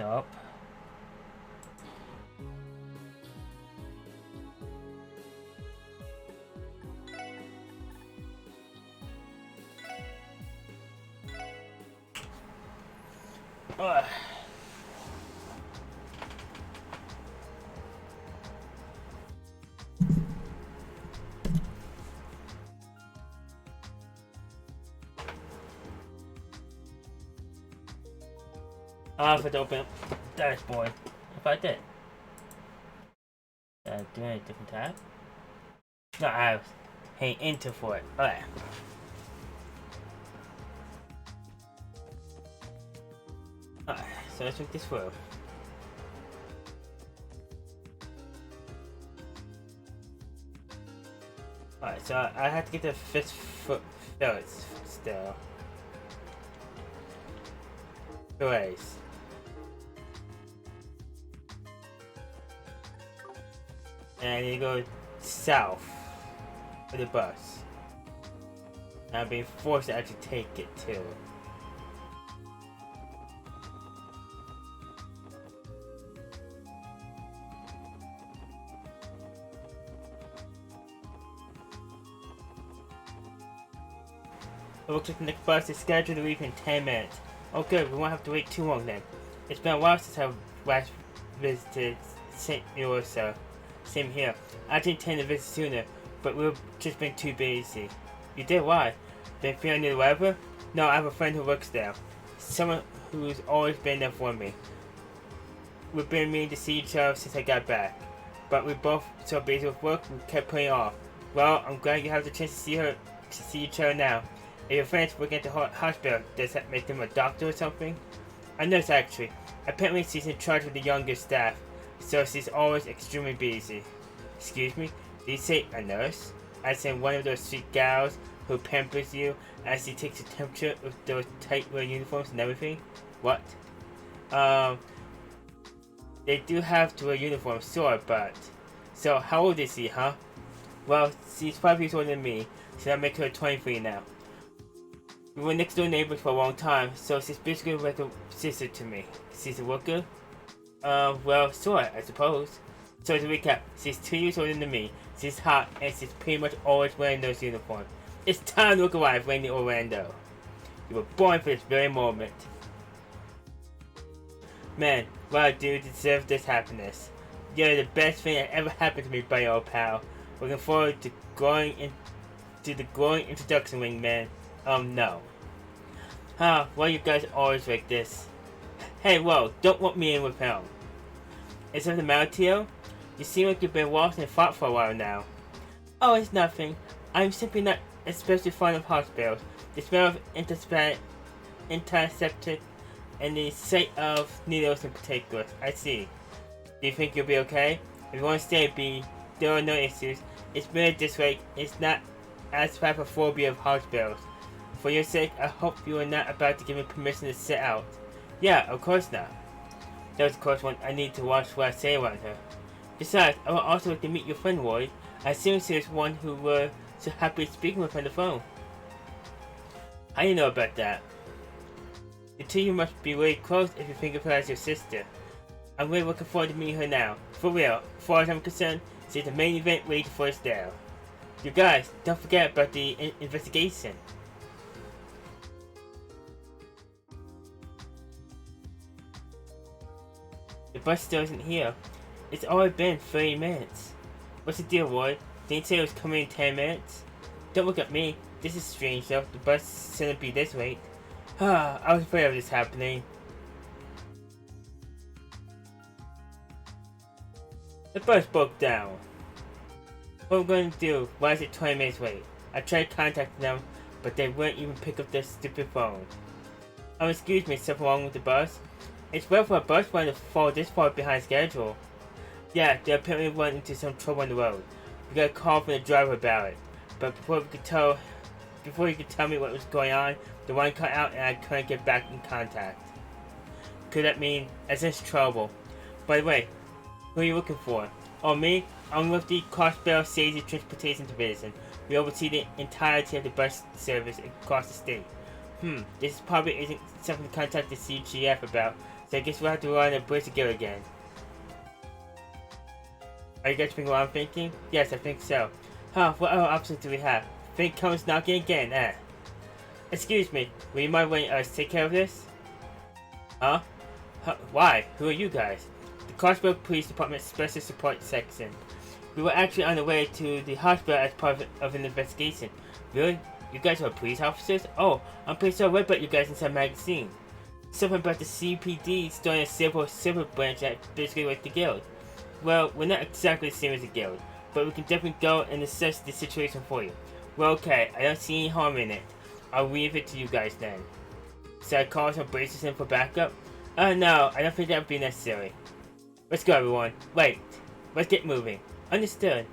up. Ugh. I'll have to open up the dashboard. If I did. Do a different tab? No, I was hitting enter for it. Alright. Alright, so let's make this through. Alright, so I have to get the fifth foot fillets still. Fillets. And I need to go south with the bus. And I'm being forced to actually take it too. It looks like the next bus is scheduled to leave in 10 minutes. Oh good, we won't have to wait too long then. It's been a while since I last visited St. Louis, so same here. I did intend to visit sooner, but we've just been too busy. You did? Why? Been feeling under the weather? No, I have a friend who works there. Someone who's always been there for me. We've been meaning to see each other since I got back, but we both so busy with work we kept putting it off. Well, I'm glad you have the chance to see each other now. If your friends work at the hospital, does that make them a doctor or something? A nurse actually. Apparently she's in charge of the younger staff, so she's always extremely busy. Excuse me? Did you say a nurse? As in one of those sweet gals who pampers you as she takes the temperature with those tight little uniforms and everything? What? They do have to wear uniforms, sure, but... So, how old is she, huh? Well, she's 5 years older than me, so that makes her 23 now. We were next door neighbors for a long time, so she's basically like a sister to me. She's a worker? Well, sure, I suppose. So to recap, she's 2 years older than me, she's hot, and she's pretty much always wearing those uniforms. It's time to look alive, Randy Orlando. You were born for this very moment. Man, wow dude, you deserve this happiness. You're the best thing that ever happened to me, buddy old pal. Looking forward to the glowing introduction ring, man. No. Huh, why you guys always like this? Hey, whoa, don't want me in with him. Is something the matter to you? You seem like you've been lost and fought for a while now. Oh, it's nothing. I'm simply not especially fond of hospitals. The smell of antiseptic and the sight of needles in particular. I see. Do you think you'll be okay? If you want to stay, there are no issues. It's better this way. It's not as bad a phobia of hospitals. For your sake, I hope you are not about to give me permission to sit out. Yeah, of course not. That was of course one I need to watch what I say around her. Besides, I would also like to meet your friend Roy. I assume she was one who were so happy speaking with her on the phone. How do you know about that? The two of you must be really close if you think of her as your sister. I'm really looking forward to meeting her now. For real, as far as I'm concerned, she's the main event waiting for us there. You guys, don't forget about the investigation. The bus still isn't here. It's already been 30 minutes. What's the deal, Roy? Didn't you say it was coming in 10 minutes? Don't look at me. This is strange though. The bus shouldn't be this late. I was afraid of this happening. The bus broke down. What are we going to do? Why is it 20 minutes late? I tried contacting them, but they wouldn't even pick up their stupid phone. Excuse me, something wrong with the bus? It's rare for a bus run to fall this far behind schedule. Yeah, they apparently run into some trouble on the road. We got a call from the driver about it. But before he could tell me what was going on, the line cut out and I couldn't get back in contact. Could that mean essential trouble? By the way, who are you looking for? Oh, me? I'm with the Crossbell Safety Transportation Division. We oversee the entirety of the bus service across the state. This probably isn't something to contact the CGF about, So I guess we'll have to run a bridge together again. Are you guys thinking what I'm thinking? Yes, I think so. Huh, what other options do we have? Think comes knocking again, eh? Excuse me, will you mind letting us take care of this? Huh? Why? Who are you guys? The Clarksburg Police Department Special Support Section. We were actually on the way to the hospital as part of an investigation. Really? You guys are police officers? Oh, I'm pretty sure I read about you guys in some magazine. Something about the CPD starting a civil branch that basically like the guild. Well, we're not exactly the same as the guild, but we can definitely go and assess the situation for you. Well, okay, I don't see any harm in it. I'll leave it to you guys then. Should I call some braces in for backup? No, I don't think that would be necessary. Let's go, everyone. Wait, let's get moving. Understood.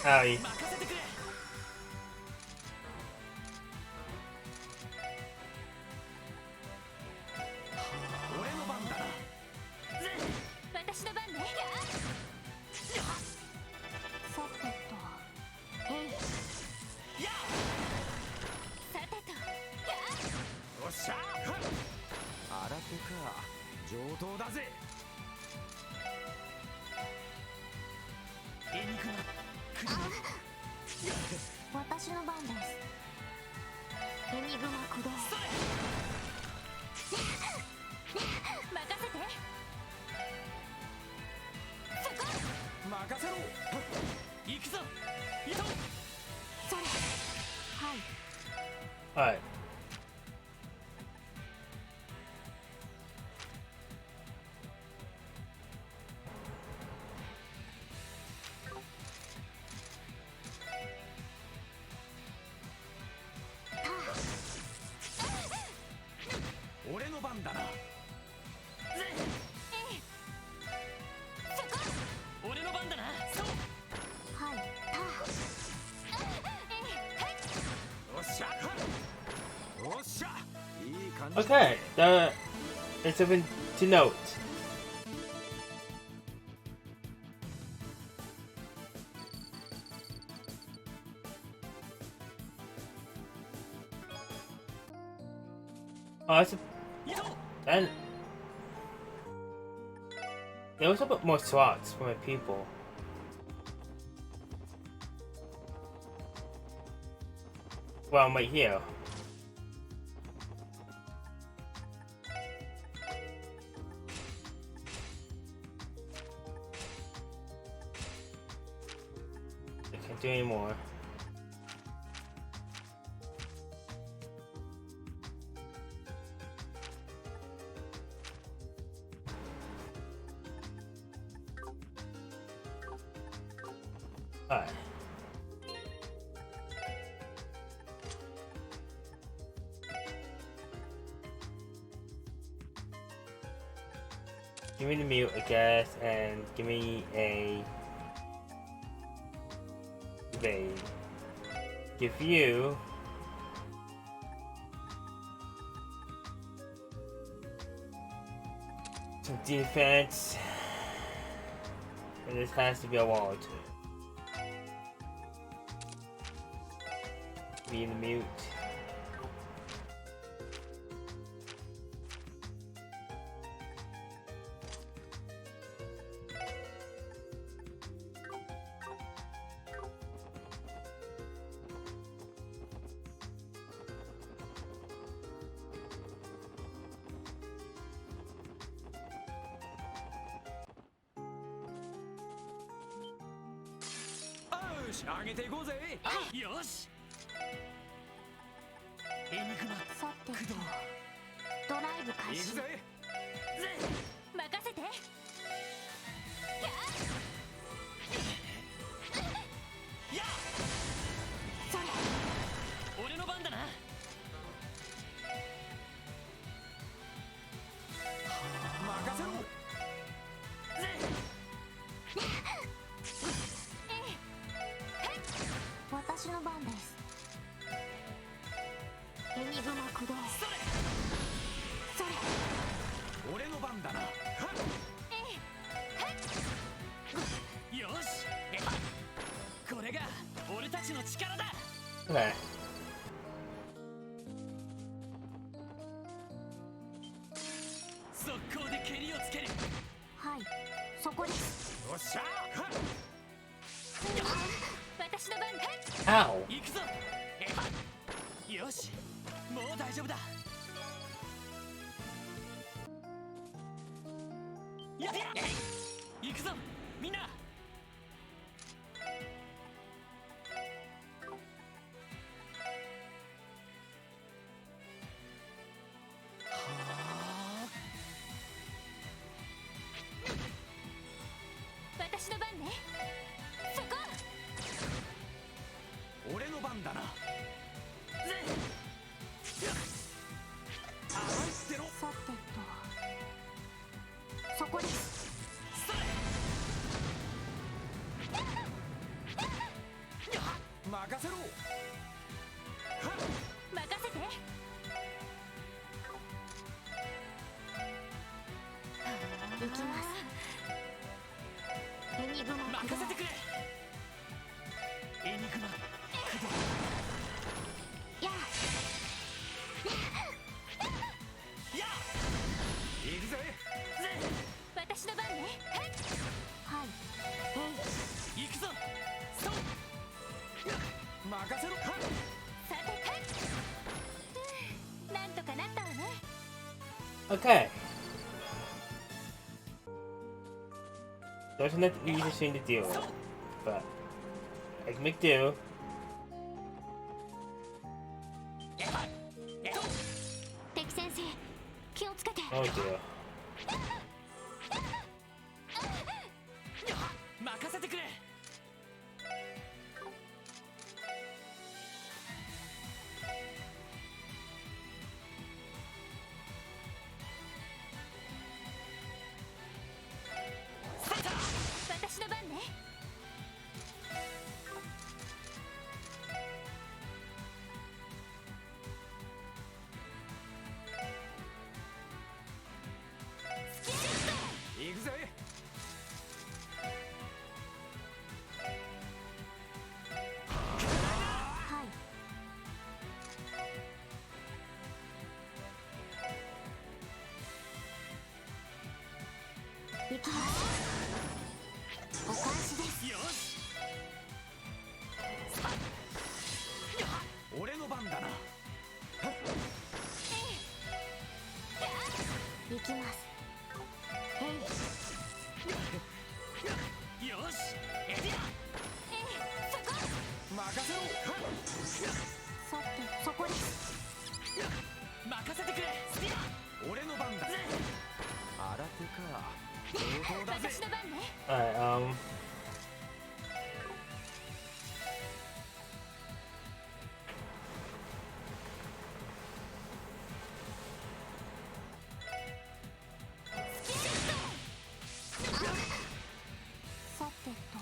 Howdy. Alright. Okay, there's something to note. Oh, that's a... And... There was a bit more slots for my people. Well, I'm right here. I can't do any more. Alright. Give me the mute, I guess, and give me a evade. Give you some defense, and this has to be a wall too. Be in the mute. イブ開始。任せて。それ。俺の番だな。任せろ。私の番です。エニグマ駆動。それ。俺の番だな。よし、これが俺たちの力だ。Okay. 速攻で蹴りをつける。はい、そこです。よっしゃ私の番。 Ow. 行くぞ。よし、もう大丈夫だ。行くぞみんな。私の番ね。そこ。俺の番だな。さてと、そこです。任せろ。任せて。行きます。エニグマ駆動。任せてくれ。エニグマ駆動。やあ。行くぜ。私の番ね。はい。行くぞ。そう任せろ。さてなんとかなったわね。 Okay. Wasn't that the easiest thing to deal with, but I can make do. 敵先生、気をつけて。 Oh dear. 任せてくれ。私の番ね。行くぜ。はい。行きます。お返しです。よし。俺の番だな。行きます。よし。エリア。そこ。任せろ。さて、そこです。任せてくれ。俺の番だ。新手か。上等だぜ。私の番ね。Alright, さてと、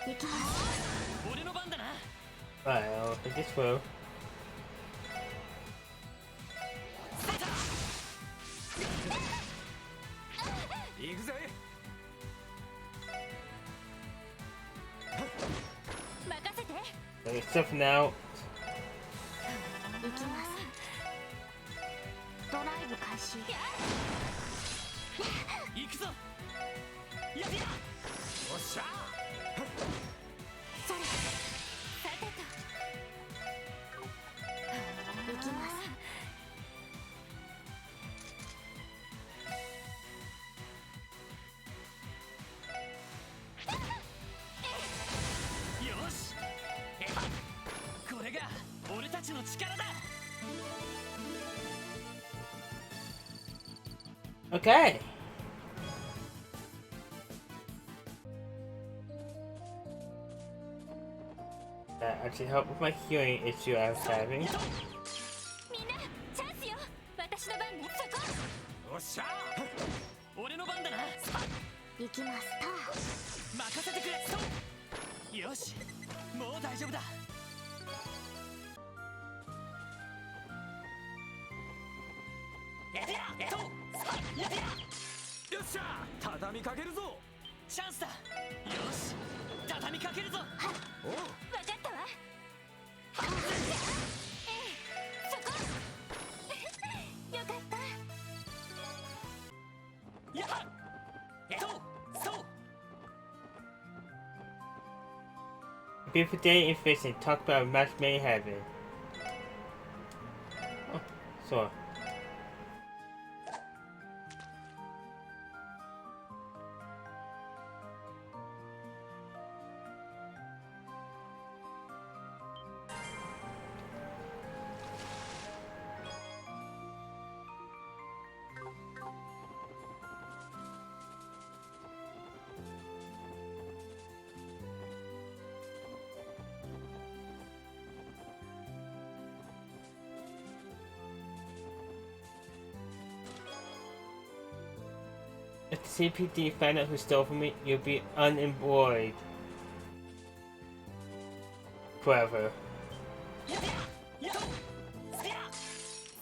行きます。俺の番だな。alright, I'll take this through. 行くぜ。任せて。 Let me stuff now. 行きます。ドライブ開始。行くぞ。よっしゃ。それ。さてと。行きます。よし。これが俺たちの力だ。Okay. That actually helped with my hearing issue I was having. みんなチャンスよ。私の番ね。そこ。おっしゃ俺の番だな。行きますと。任せてくれ。そうよし、もう大丈夫だ。よっしゃ、畳みかけるぞ。チャンスだ。よし、畳みかけるぞ。おう、わかったわ。そこ。よかった。やっそう。 Beautiful day in fishing. Talk about a match made in heaven. Oh, so. If the CPD find out who stole from me, you'll be unemployed. Forever.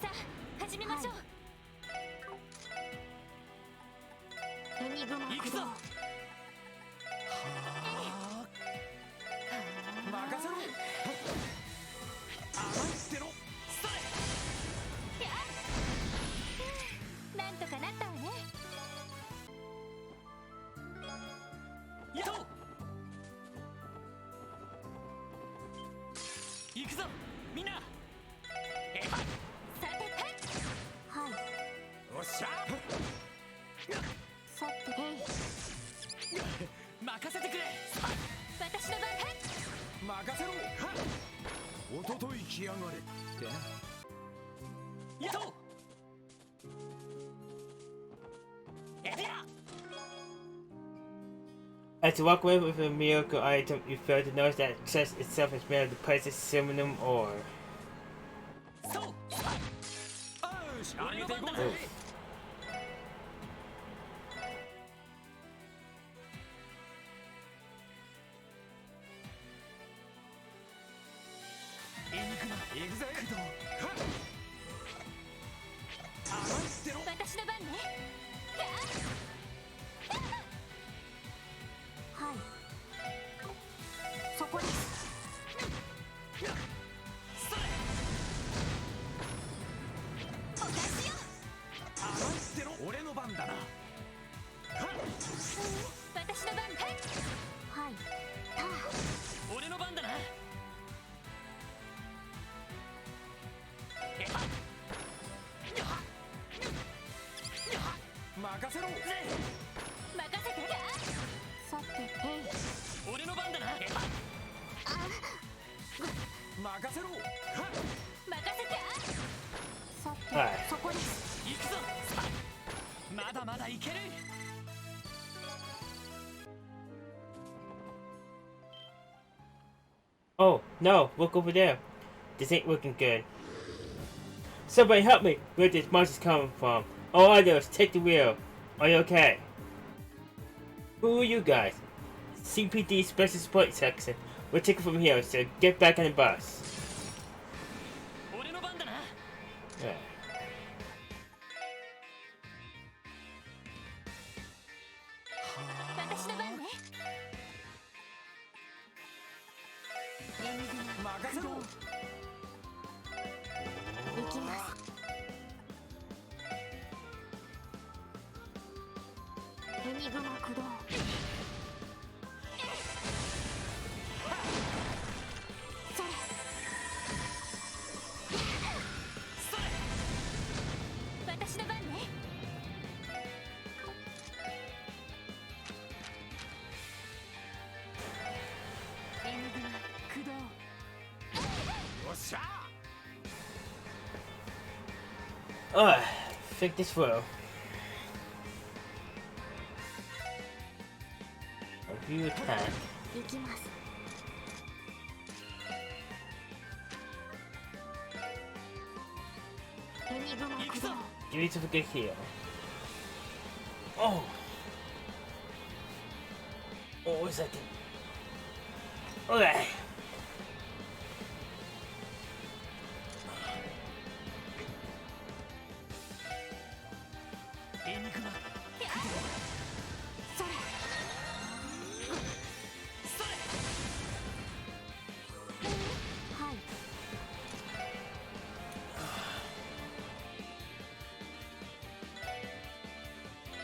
さあ始めましょう。エニグマ行くぞ。任せろ。甘いってろ。それ。なんとかなったわね。やっ行くぞみんな。さてはい。おっしゃさて任せてくれ。私の番。任せろ。おととい来やがれってな。やっとAs you walk away with a miracle item, you fail to notice that chest itself is made of the precious aluminum ore. そうよし、あげていこうぜ。 エニグマ行くぜ。甘いってろ。私の番ね。はい。そこです。お返しよ。甘いってろ。俺の番だな。私の番。はい。俺の番だな。任せろ。任せて。さて俺の番だな。任せろ。任せて。さて、はいそこです。行くぞ。まだまだいける。 Oh, no, look over there. This ain't looking good. Somebody help me! Where this monster's coming from? All I do is take the wheel. Are you okay? Who are you guys? CPD Special Support Section. We'll take it from here, so get back on the bus. 俺の番だな。 Yeah. 私の番ね。任せろ。行きます。エニグマ駆動。それ。私の番ね。エニグマ駆動。よっしゃ。think this through. Review attack. 行きます。エニグマ駆動。 You need to forget heal. Oh! Oh, a second. Okay. エニグマそれ。それはい。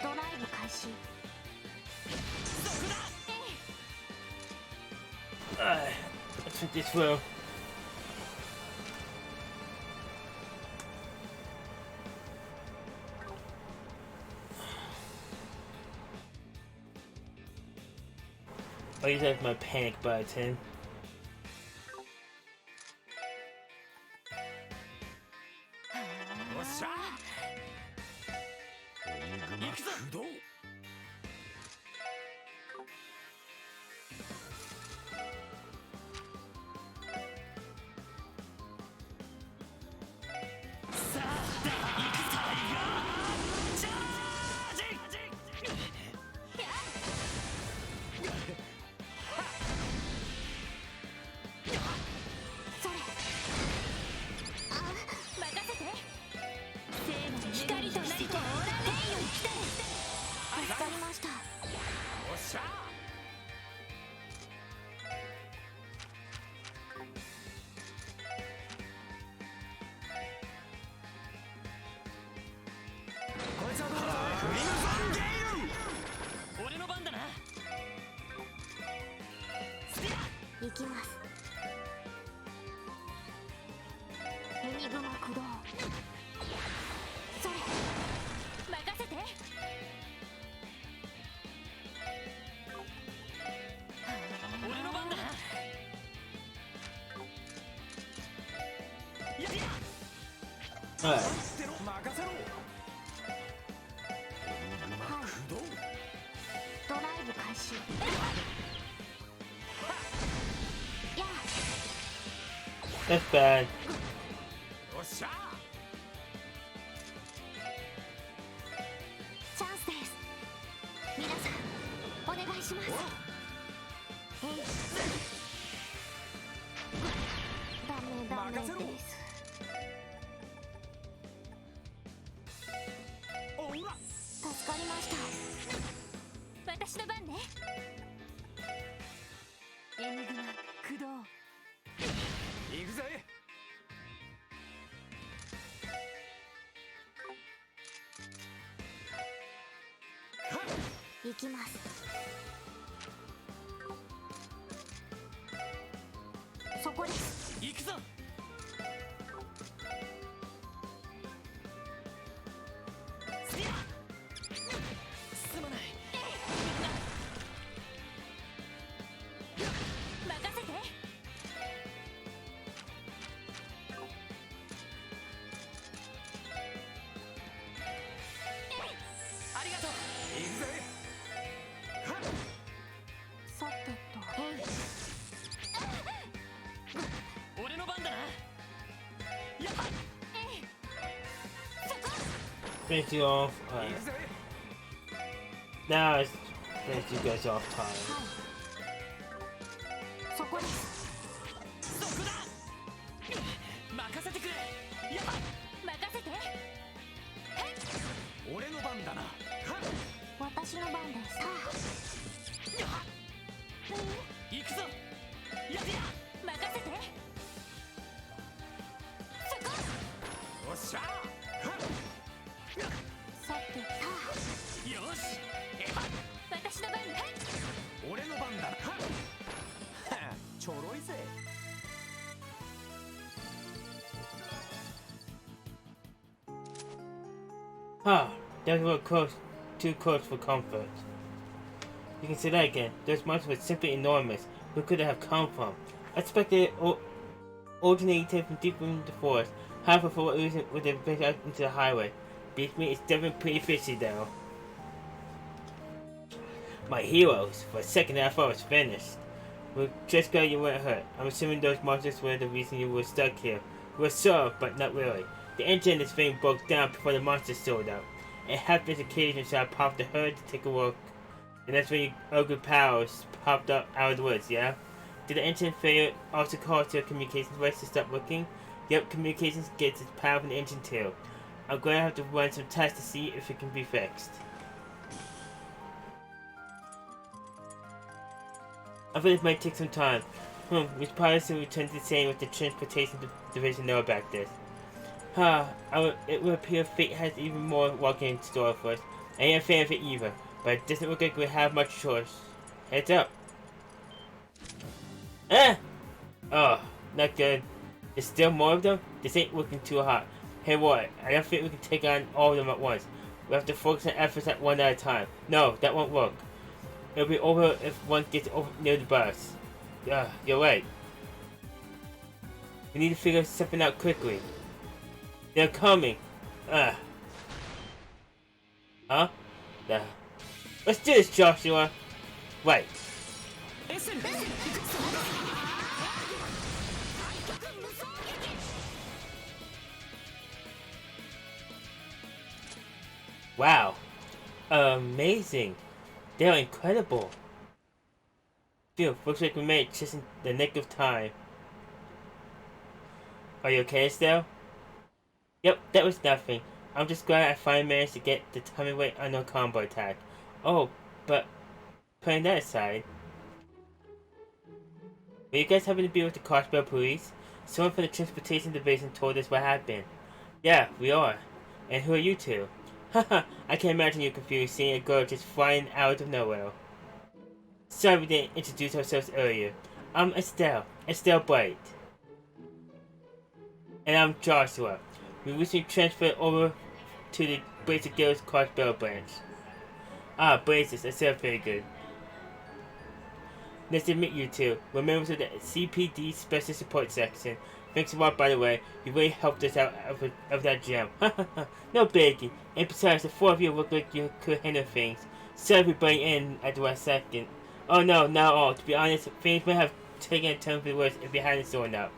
ドライブ開始。 Let's think this through. I'll use that as my panic button. よっしゃエニグマ駆動さあ行くぞタイガーチャージそれ。あ、任せて。光と何かオーラレイよ来て。助かりました。よっしゃこいつはどうだクリムゾンゲイル俺の番だなスピア行きます。エニグマ駆動。それ。任せて。俺の番だなやや Alright. 任せろ任せろエニグマ駆動ドライブ開始。やあ。 That's bad. よっしゃチャンスです。皆さん、お願いします。ダメ任せろです。おら助かりました。私の番ね。エニグマ駆動。行くぜ行きます。そこです。行くぞスピアすまない任せて。ありがとう行くぜさてと。俺の番だなやっ Finish you off. 行 Alright. くぜ Now it's finish you guys off time. そこです。そこだ任せてくれやっ任せて。俺の番だな私の番です。さあ。行くぞやっ任せて。そこ。よっしゃさてと。よし私の番ね。俺の番だなちょろいぜ Ah, that was close, too close for comfort. You can say that again. Those monsters were simply enormous. Where could they have come from? I expected originated from deep in the forest. However, for what reason would they break out into the highway? Beats me, it's definitely pretty fishy though. My heroes, for a second I thought I was finished. We're just glad you weren't hurt. I'm assuming those monsters were the reason you were stuck here. We're sure, but not really. The engine in this thing broke down before the monsters showed up. It happened this occasion, so I popped the hood to take a look. And that's when your ugly powers popped up out of the woods, yeah? Did the engine failure also cause your communications device to stop working? Yep, communications gets its power from the engine too. I'm going to have to run some tests to see if it can be fixed. I think it might take some time. We should probably soon return to the same with the transportation division know about this. It would appear fate has even more walking in store for us. I ain't a fan of it either, but it doesn't look like we have much choice. Heads up. Oh, not good. There's still more of them? This ain't looking too hot. Hey what, I don't think we can take on all of them at once. We have to focus our efforts at one at a time. No, that won't work. It'll be over if one gets over near the bus. You're right. We need to figure something out quickly. They're coming. Huh? Let's do this, Joshua. Right. Wow. Amazing. They're incredible. Phew, looks like we made it just in the nick of time. Are you okay, Estelle? Yep, that was nothing. I'm just glad I finally managed to get the timing right on our combo attack. Oh, but putting that aside, were you guys having to be with the Crossbell Police? Someone from the Transportation Division told us what happened. Yeah, we are. And who are you two? Haha, I can imagine you're confused seeing a girl just flying out of nowhere. Sorry we didn't introduce ourselves earlier. I'm Estelle Bright. And I'm Joshua. We recently transferred over to the Bracer Girls Crossbell branch. Braces, that sounds pretty good. Nice to meet you two. We're members of the CPD Special Support Section. Thanks a lot, by the way. You really helped us out of that jam. No biggie. And besides, the four of you look like you could handle things. Sorry for butting in at the last second. Oh no, not all. To be honest, things may have taken a turn for the worse if you hadn't shown up.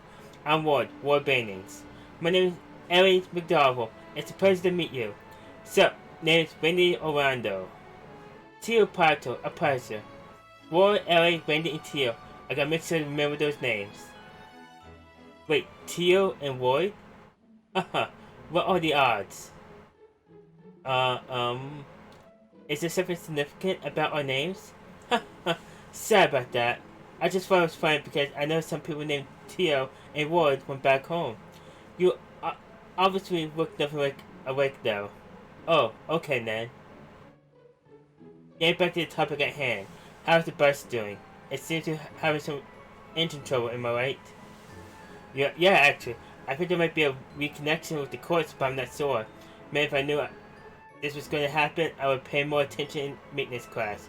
I'm Ward Bannings. My name is Ellie McDowell. It's a pleasure to meet you. So, name is Wendy Orlando. Teal Pato, a pleasure. Ward, Ellie, Wendy, and Teal. I gotta make sure to remember those names. Wait, Teal and Ward? What are the odds? Is there something significant about our names? Sorry about that. I just thought it was funny because I know some people named Teal and Ward went back home. You obviously look nothing like awake though. Oh, okay then. Getting back to the topic at hand. How's the bus doing? It seems to have having some engine trouble, am I right? Yeah, actually. I think there might be a reconnection with the course, but I'm not sure. Man, if I knew this was going to happen, I would pay more attention in maintenance class.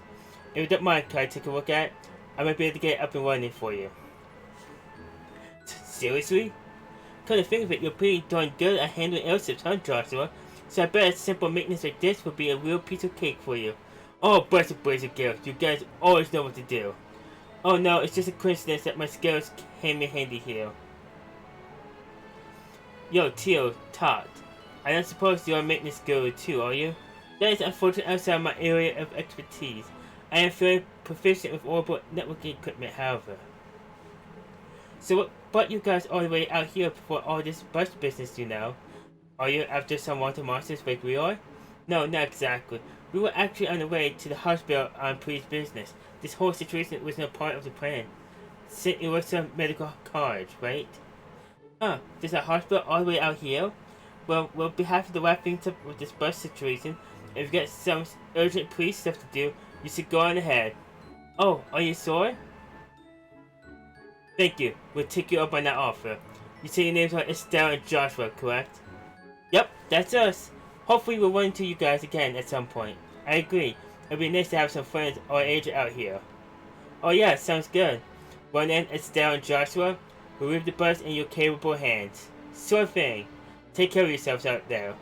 If you don't mind, can I take a look at it? I might be able to get it up and running for you. Seriously? Come to think of it, you're pretty darn good at handling airships, huh, Joshua? So I bet a simple maintenance like this would be a real piece of cake for you. Oh, bless Bracer Girls, you guys always know what to do. Oh no, it's just a coincidence that my skills came in handy here. Yo, Teal, Todd. I don't suppose you're a maintenance guru too, are you? That is unfortunately outside my area of expertise. I am fairly proficient with orbital networking equipment, however. So what brought you guys all the way out here for all this bus business, you know? Are you after some wanted monsters like we are? No, not exactly. We were actually on the way to the hospital on police business. This whole situation was no part of the plan. St. Elisa Medical College, right? There's a hospital all the way out here? Well, we'll be happy to wrap things up with this bus situation. If you got some urgent police stuff to do, you should go on ahead. Oh, are you sure? Thank you. We'll take you up on that offer. You say your names are Estelle and Joshua, correct? Yep, that's us. Hopefully we'll run into you guys again at some point. I agree. It'd be nice to have some friends our age out here. Oh yeah, sounds good. Well then, Estelle and Joshua, We'll leave the bus in your capable hands. Sure thing. Take care of yourselves out there.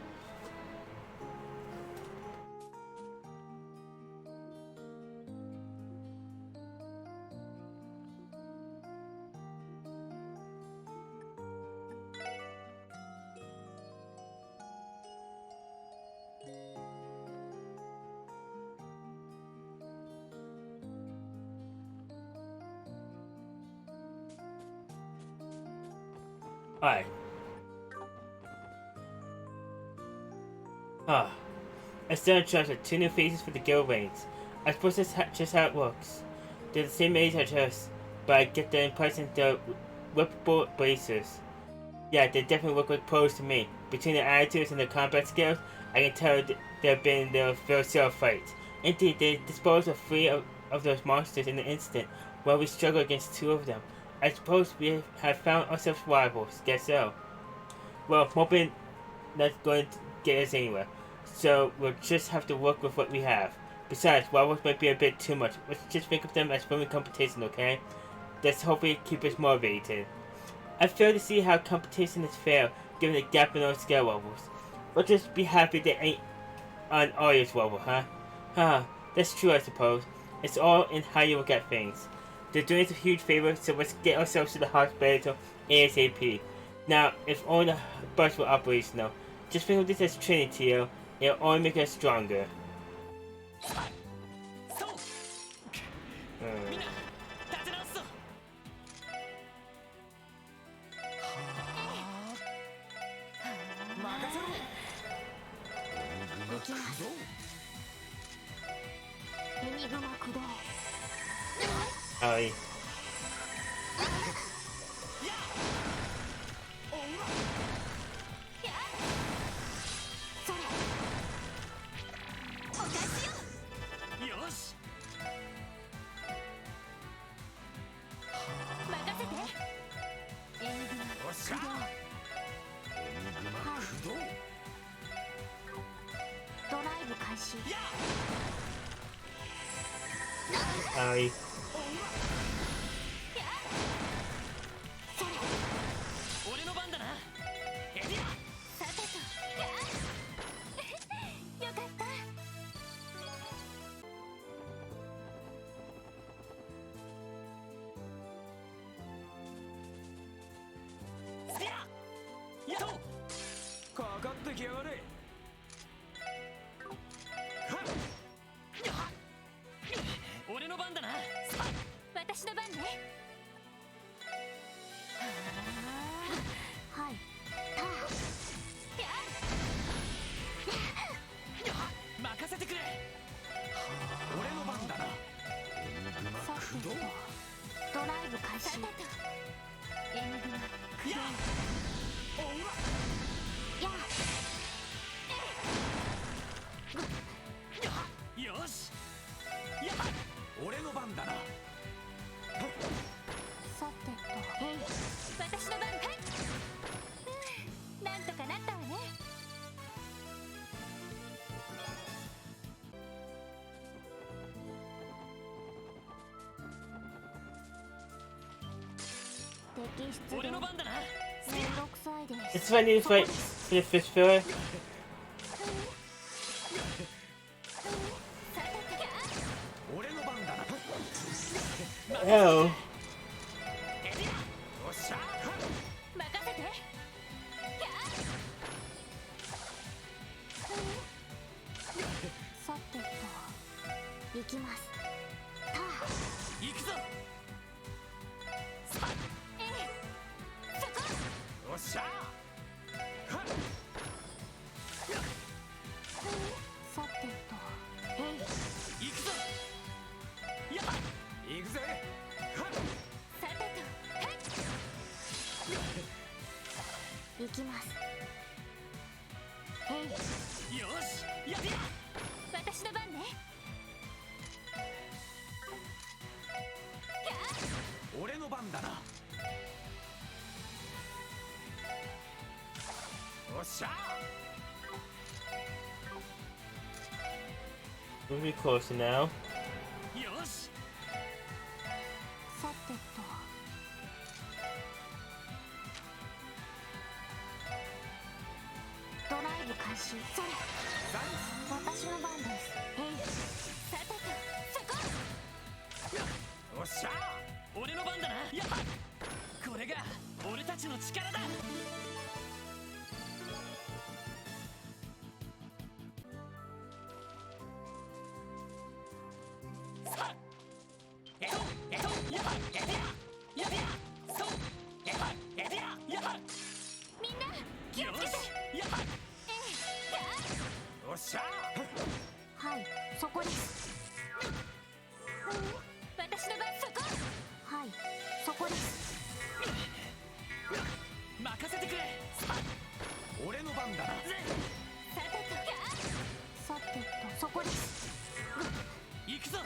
Alright. I still in charge of 2 new faces for the guild reigns. I suppose that's just how it works. They're the same age as us, but I get the impression they're whippable bracers. Yeah, they definitely look like pros to me. Between their attitudes and their combat skills, I can tell they've been in their fair share of fights. Indeed, they disposed of 3 of those monsters in an instant, while we struggle against 2 of them. I suppose we have found ourselves rivals. Guess so. Well, hoping that's going to get us anywhere. So we'll just have to work with what we have. Besides, rivals might be a bit too much. Let's just think of them as friendly competition, okay? That's hopefully keep us motivated. I fail to see how competition is fair, given the gap in our skill levels. We'll just be happy they ain't on Arya's level, huh? That's true, I suppose. It's all in how you look at things. They're doing us a huge favor, so let's get ourselves to the hospital ASAP. Now, if only the bus were operational. Just think of this as training, Tio. It'll only make us stronger. そう、みんな立て直すぞ。任せろ。行きますエニグマ駆動 Alright. それおかしよよし。任せてエニグマおっしゃ。駆動。ドライブ開始 Alright. 俺の番だな。エリア。さてとよかったスピア。やっと。かかってきやがれ。俺の番だな。私の番ねはいタ任せてくれ。俺の番だな。さてとドライブ開始エニグマ駆動やよし。や俺の番だな。さてと私の番はいなんとかなったわね 摘出で俺の番だな。めんどくさいです It's funny to fight for the fish filler. 俺の番だな。 Oh. エリア。おっしゃ。任せてさてと行きますタ行くぞ。そこおっしゃ。さてと行くぞ。や行くぜ。さてと行きますよし。やってや。私の番ね俺の番だな。おっしゃ。 We'll be closer now. よし。さてと開始。それ私の番です。さてとそこ。おっしゃ俺の番だな。やっこれが俺たちの力だ。さあやっそうみんな気をつけて。おっしゃはい、そこです。私の番。そこ。はい、そこです。任せてくれ。さあ俺の番だな。さてとそこです。行くぞ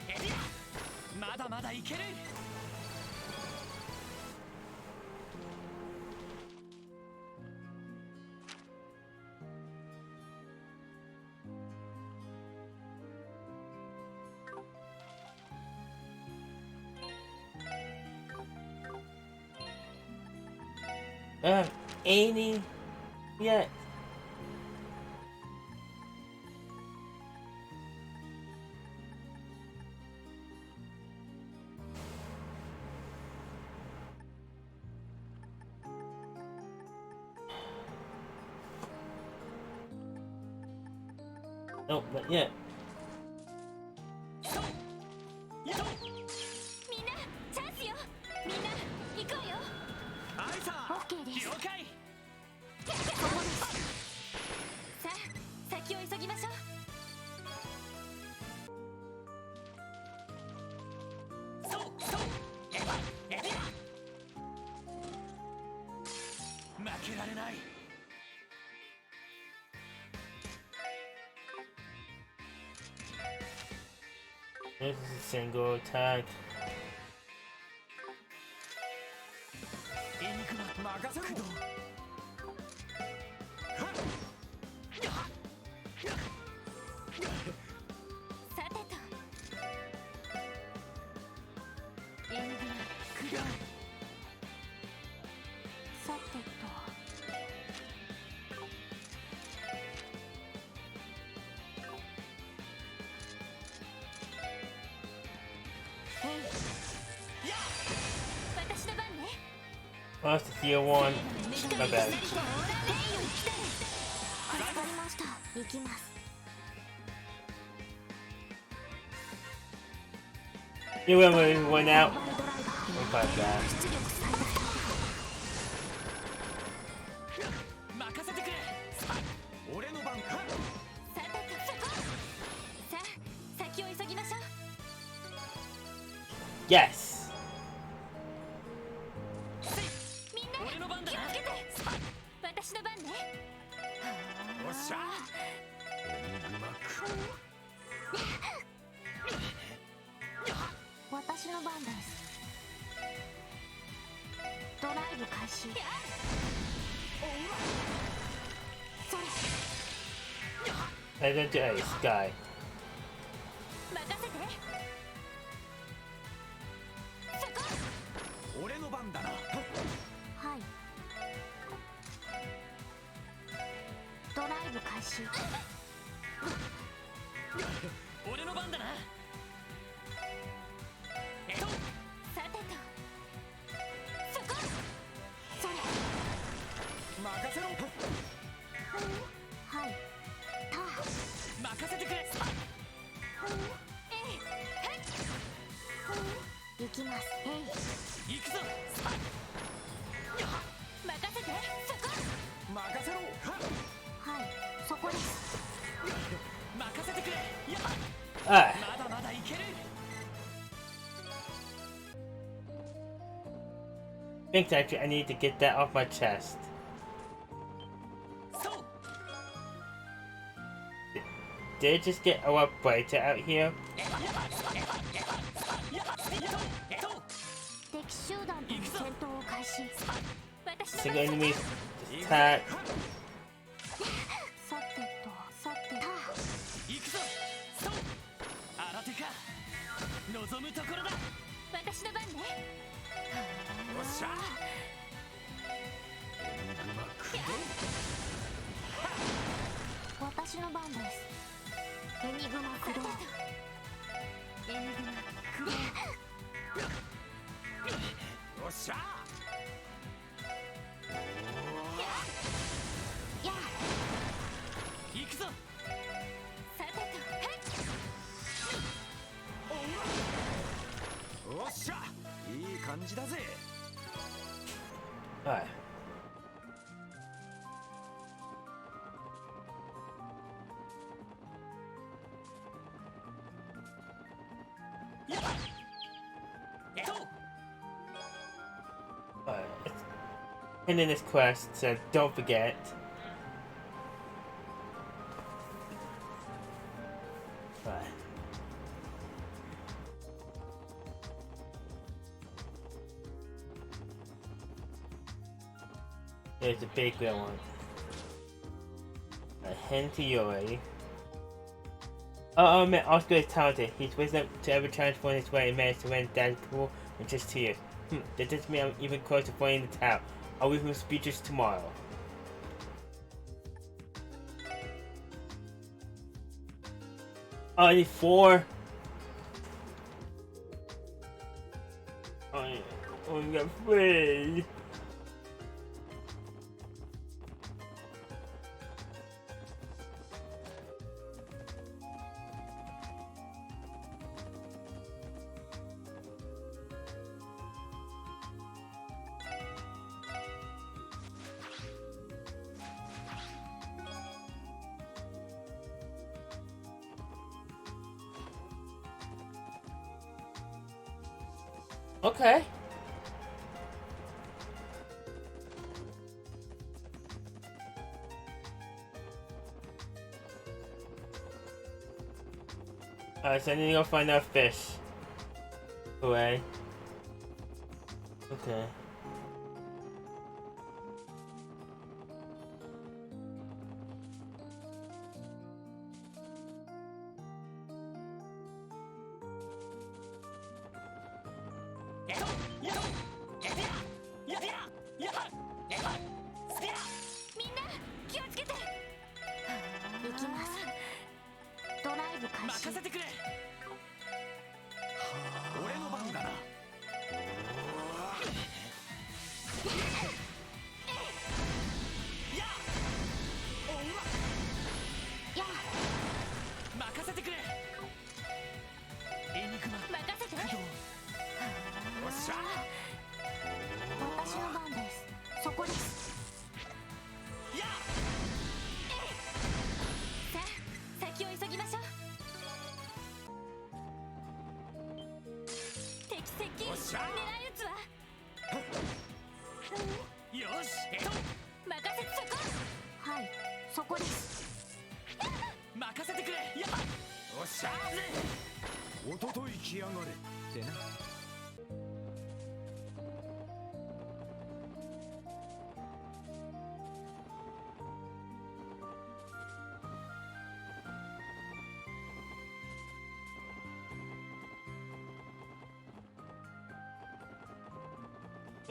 エリア。まだまだいける。80 yet. Nope, not yet. みんなチャンスよ。みんな行こうよ。アイサオッケーです。了解。そこです。さあ先を急ぎましょう。エリア負けられない。This is a single attack. エニグマ任せろ。さてとエニグマ駆動。さてと私の番ね。 Lost to tier 1. My bad. 助かりました。行きます。 You went out. ドライバー Look like that. 出力最大。任せてくれ。さあ俺の番。さてとそこ。さあ先を急ぎましょう。 Yes. みんな俺の番だな。気をつけて。私の番ね。おっしゃエニグマ私の番です。ドライブ開始。それ Head into A Sky. 任せて。そこ。俺の番だな。はい。ドライブ開始。俺の番だな。さてとそこ。それ任せろ。はい。た任せてくれ。行きます。行くぞ。任せて。そこ。任せろ。はいそこです。任せてくれ。Ah. まだまだいける。 I think actually I need to get that off my chest. そう Did it just get a lot brighter out here? 敵集団との戦闘を開始。私の Single 番。 enemy attack. さてとさてた。行くぞ。そう新手か。望むところだ。私の番ね。おっしゃエニグマ駆動。私の番です。エニグマ駆動。エニグマ駆動。よっしゃやあ行くぞ。さてとよっしゃいい感じだぜ。Alright. Alright. And in this quest, so don't forget. Alright. There's the big red one. A hen to Yori. Oh man, Oscar is talented. He's wisdom to ever transform his way and managed to win Deadpool in just 2 years. That doesn't mean I'm even close to winning the town. I'll leave him speeches tomorrow. I need 4. I only got 3. Okay. Alright, so I need to go find that fish. Away. Okay.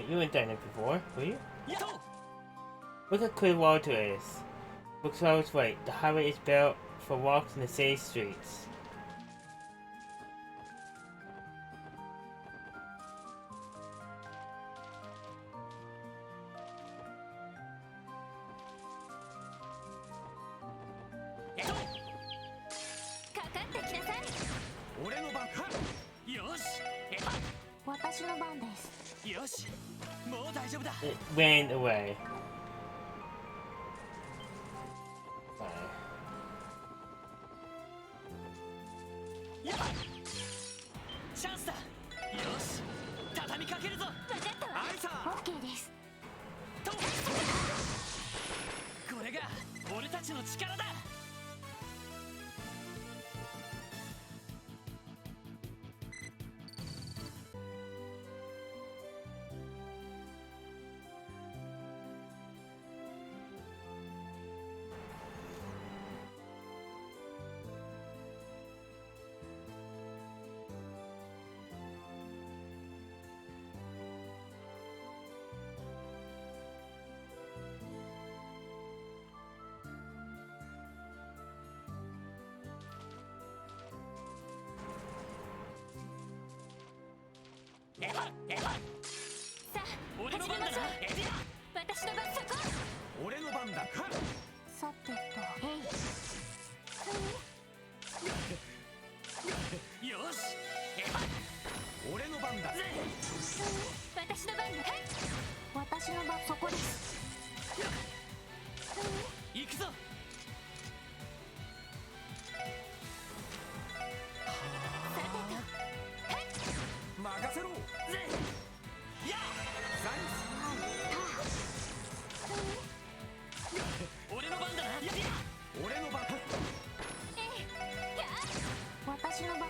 You ain't done it before, were you? Look how clear water is. Looks like I was right. The highway is built for walks in the city streets. It ran away. さあ俺の始めましょう番だな。私の番そこ俺の番だ。さてとよし。俺の番だ。私の番ね私の番そこです行くぞ。さてと任せろ。やザ俺の番だな。俺の番。私の番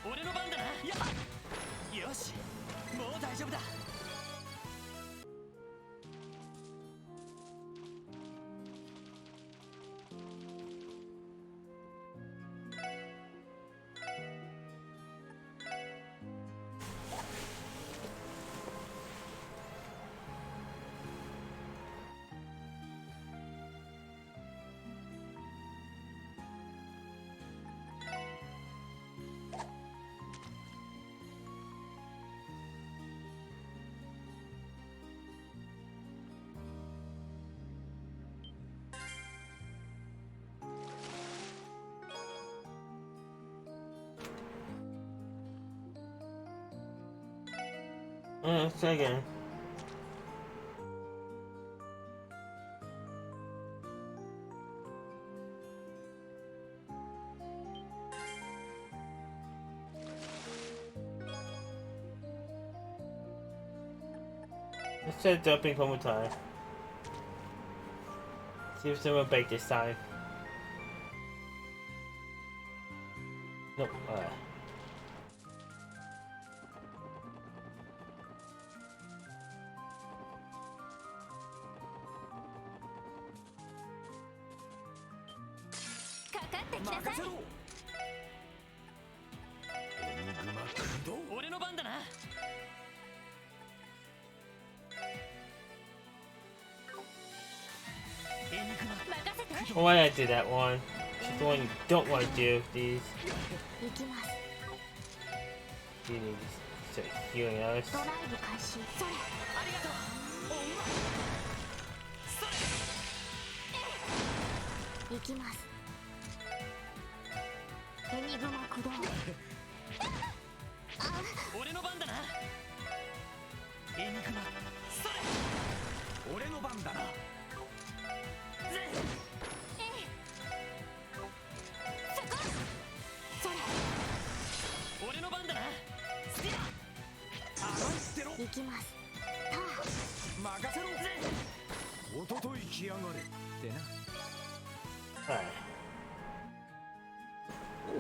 俺の番だな。よし、もう大丈夫だ。Let's try again. Let's try jumping one more time. See if someone break this time. Nope.なさい。エニグマ駆動。俺の番だな。エニグマ任せて。 Why I do that one? It's the one you don't want to do. These. 行きます。 You need to start healing us. ドライブ開始。それ。ありがとう。おうま。それ。行きます。エニグマ駆動。俺の番だな。エニグマ。それ。俺の番だな。そこ。それ。俺の番だな。行きます。任せろ。おととい来やがれってな。Alright.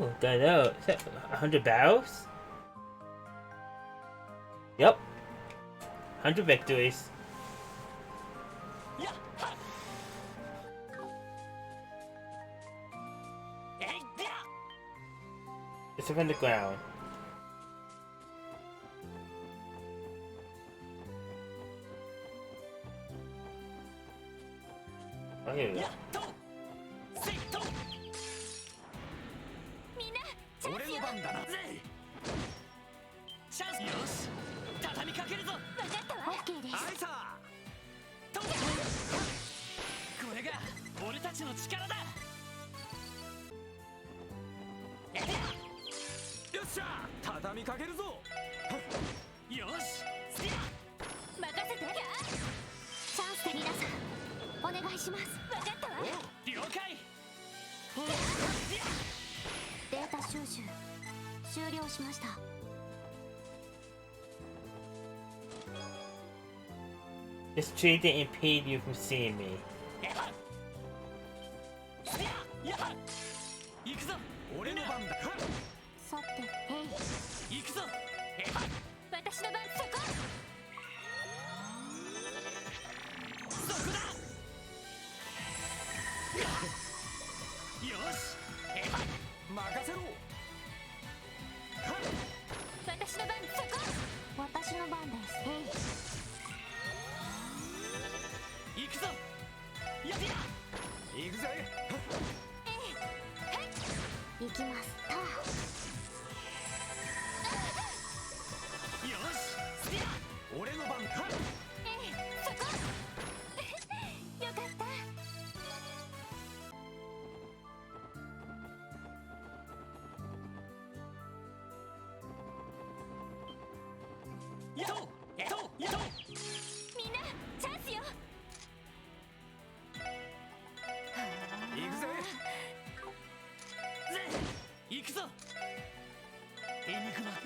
Ooh, got out. Is that 100 battles? Yep. 100 victories. It's up on the ground. Oh, here we go. みんな。俺の番だな。チャンス。よし、畳みかけるぞ。分かったわ。オッケーです。はいさ。と。これが俺たちの力だ。よっしゃ、畳みかけるぞ。よし。任せて。チャンスで皆さんお願いします。分かったわ。了解。データ収集終了しました。This tree didn't impede you from seeing me. 行くぞ。俺の番だ。さて、行くぞ。私の番そこ。そこだ。よし。任せろ。私の番そこ。私の番です。行くぞ。行くぜ。行きます。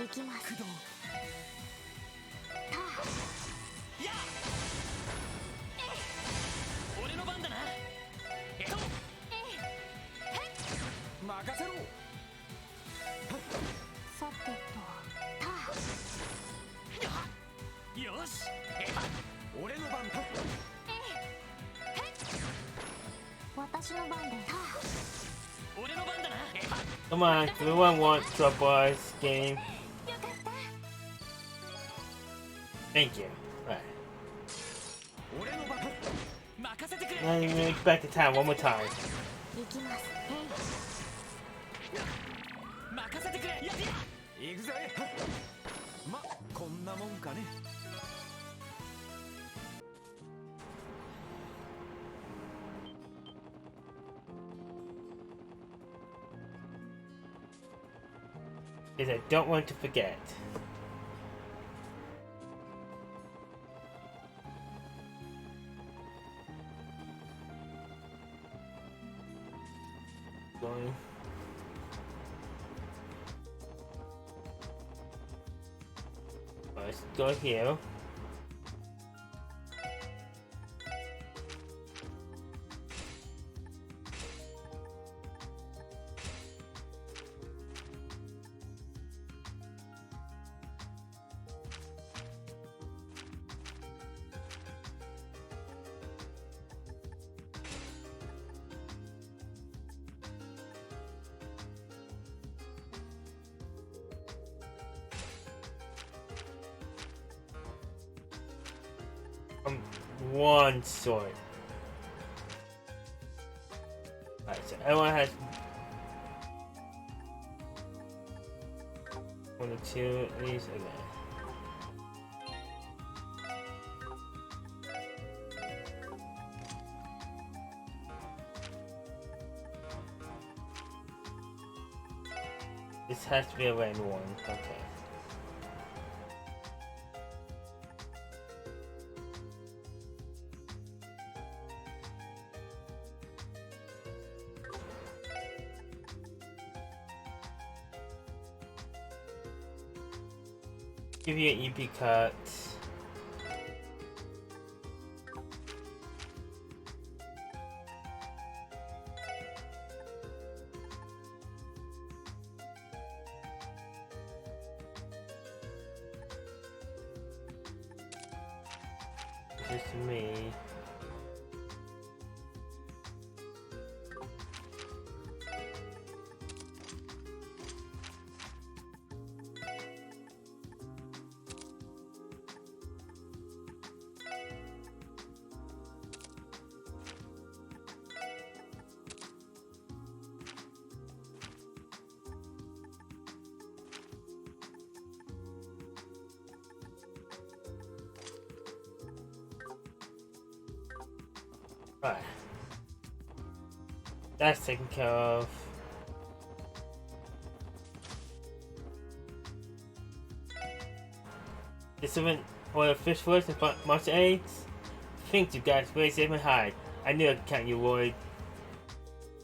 行きます。駆動タやあ俺の番だな。えっと任せろ。さてとタよし俺の番だ。私の番で俺の番だな。 Come on, everyone wants to boys game. よかった。 Thank you. Alright. 俺の番任せてくれ。 Let me make back the time one more time. 行きます。任せてくれ。や行くぜ。まこんなもんかね。Because I don't want to forget. Going. Let's go here. One sword. Alright, so everyone has one or two at least. Okay. This has to be a random one. Okay. Give you an EP cut. This is me. Right. That's taken care of. This event or the fish force and monster eggs? Thank you guys, really saved my hide. I knew I could count you, Lloyd.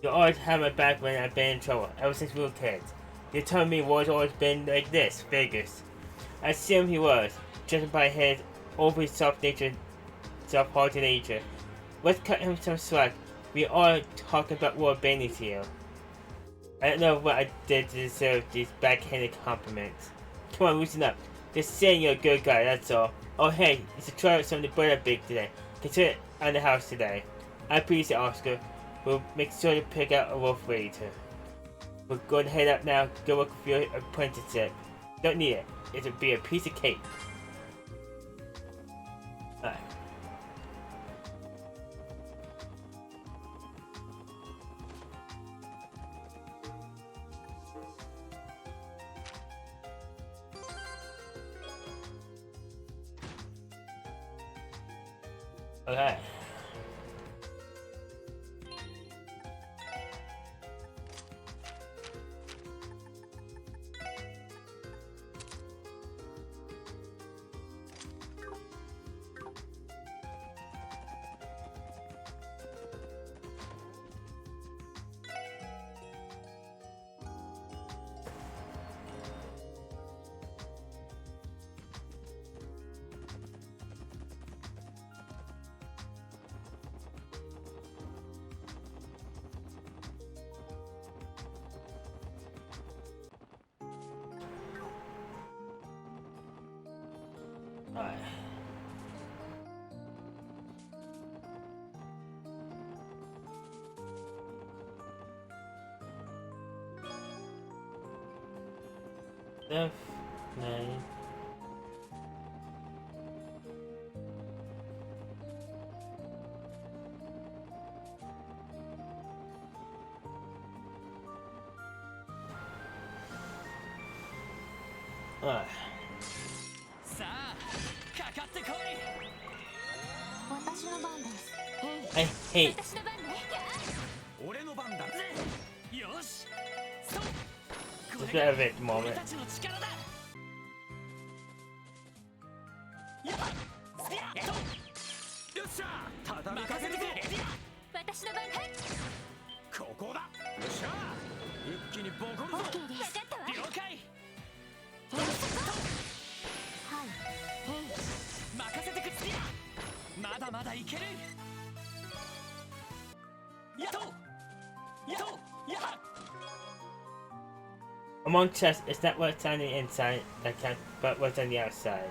You always had my back when I've been in trouble, ever since we were kids. You told me Lloyd's always been like this, Vegas. I assumed he was, judging by his overly soft-hearted nature. Let's cut him some slack. We are talking about Lord Bailey's here. I don't know what I did to deserve these backhanded compliments. Come on, loosen up. Just saying you're a good guy, that's all. Oh hey, it's a try out some of the bread I baked today. Consider it on the house today. I appreciate it, Oscar. We'll make sure to pick out a wolf later. We're going to head up now. Go look for your apprenticeship. Don't need it. It'll be a piece of cake. Alright. Okay. Alright. F9. Alright. さあかかってこい。私の番です。 Hey, hey. 私の番ね。俺の番だ。よし。そう。 Just a bit of it at the 俺 moment. たちの力だ。やっ。よっしゃ。畳みかけるぞ。私の番。はい。ここだ。よっしゃ。一気にボコるぞ。オッケーです。分かったわ。了解。はい。任せてくれ。まだまだいける。やっと。やっと。やっ。 Among chests, it's not what's on the inside that counts, but what's on the outside.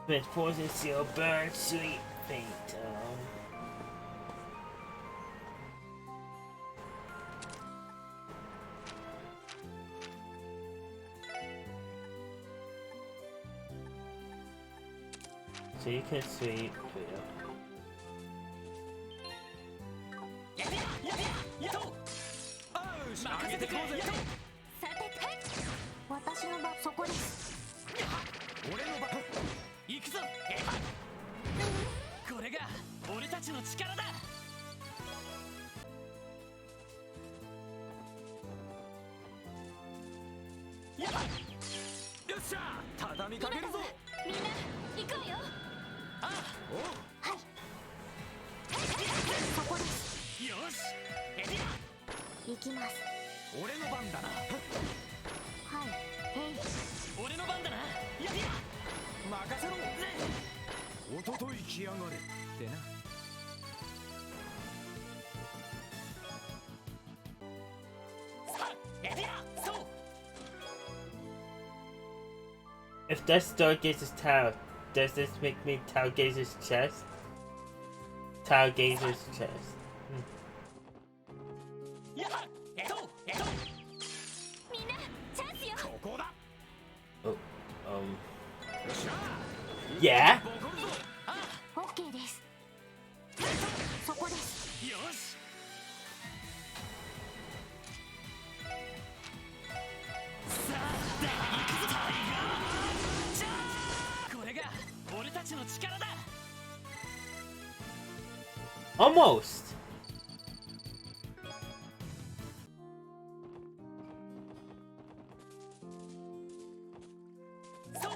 With poison seal, burn, sweet fate. So you can sweep. Yeah. やっと。任せてくれ。やっと。さて、はい。私の番、そこです。俺の番。行くぞ。これが俺たちの力だ。やっ。よっしゃ。畳みかけるぞ。みんな、行くわよ。あ、おう。はい。そこです。よし。行きます。俺の番だな。はい。俺の番だな。やっ。任せろ。おととい来やがれってな。さあ、そう。 If that's Stargazer's Tau, does this make me Taugazer's chest? Taugazer's chest. やっ。みんな、チャンスよ。ここだ。 Oh, よっしゃ。 yeah? ボコるぞ。あ、オッケーです。そこです。よし。さあ、行くぞ。タイガー。じゃあ、これが俺たちの力だ。 Almost! そう。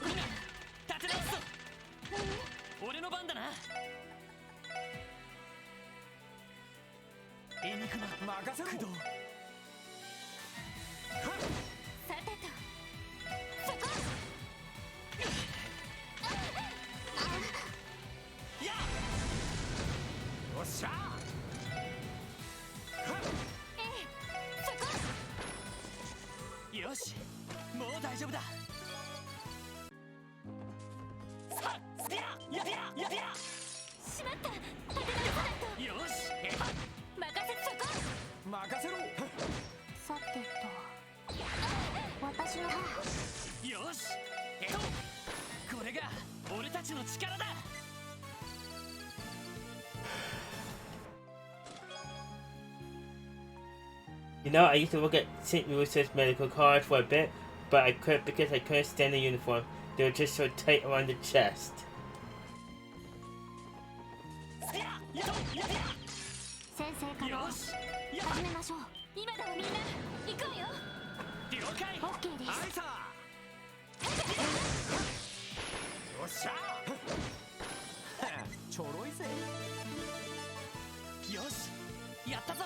みんな、立て直すぞ。俺の番だな。エニグマ、任せろ。駆動。さてと。そこ。やっ。よっしゃ。そこ。よし、もう大丈夫だ。さあ、やっ。しまった。立て直さないと。よし。任せてそこ。任せろ。さてと。私の番。よし。これが俺たちの力だ。 You know, I used to work at St. Louis's medical college for a bit, but I quit because I couldn't stand the uniform. They were just so tight around the chest. 先生から。始めましょう。今だわみんな。行くわよ。了解。オッケーです。はいさ。よっしゃ。ちょろいぜ。よし、やったぞ。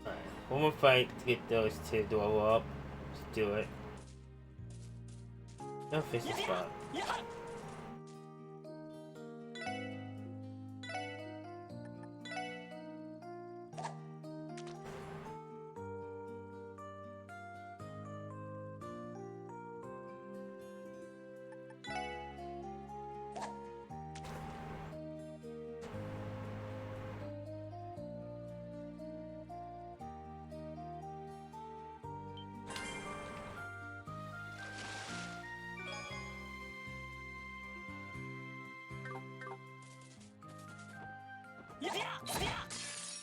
Alright, one more fight to get those two to level up. Let's do it. No fish spot. やっ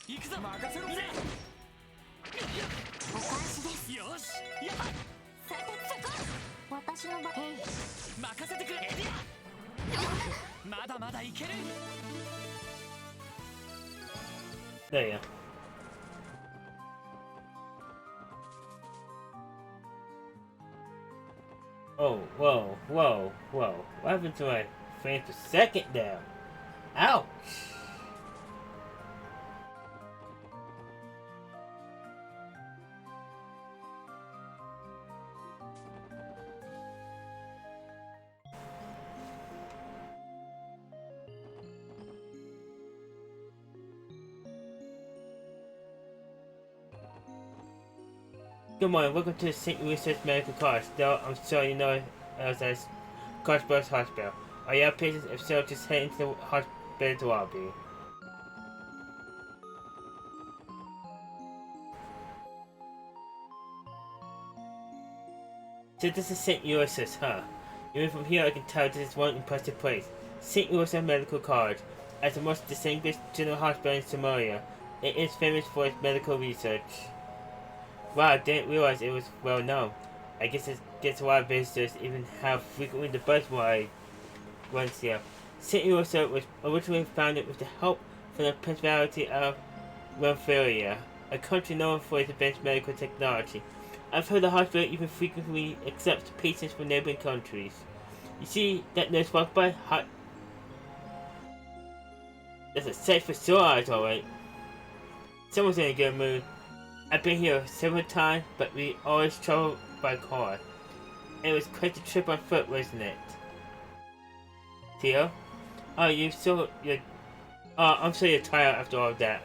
行くぞ任せろぜお返しです。よしやっさてそこ私の番。へい。任せてくれエリアまだまだいける There you go. Oh, whoa, whoa, whoa. What happened to my frame per second there? Ouch! Good morning, welcome to the St. Louis Medical College. Though I'm sure you know us as College Bus Hospital. Are you have patients? If so, just head into the hospital lobby. So this is St. Louis, huh? Even from here I can tell this is one impressive place. St. Louis Medical College. As the most distinguished general hospital in Somalia, it is famous for its medical research. Wow, I didn't realize it was well known. I guess it gets a lot of visitors, even how frequently the bus ride runs here. St. Louis was originally founded with the help from the Principality of Westphalia, a country known for its advanced medical technology. I've heard the hospital even frequently accepts patients from neighboring countries. You see that nurse walk by? That's a sight for sore eyes, alright. Someone's in a good mood. I've been here several times, but we always travel by car. It was quite the trip on foot, wasn't it? Theo? Oh, I'm so you're tired after all of that.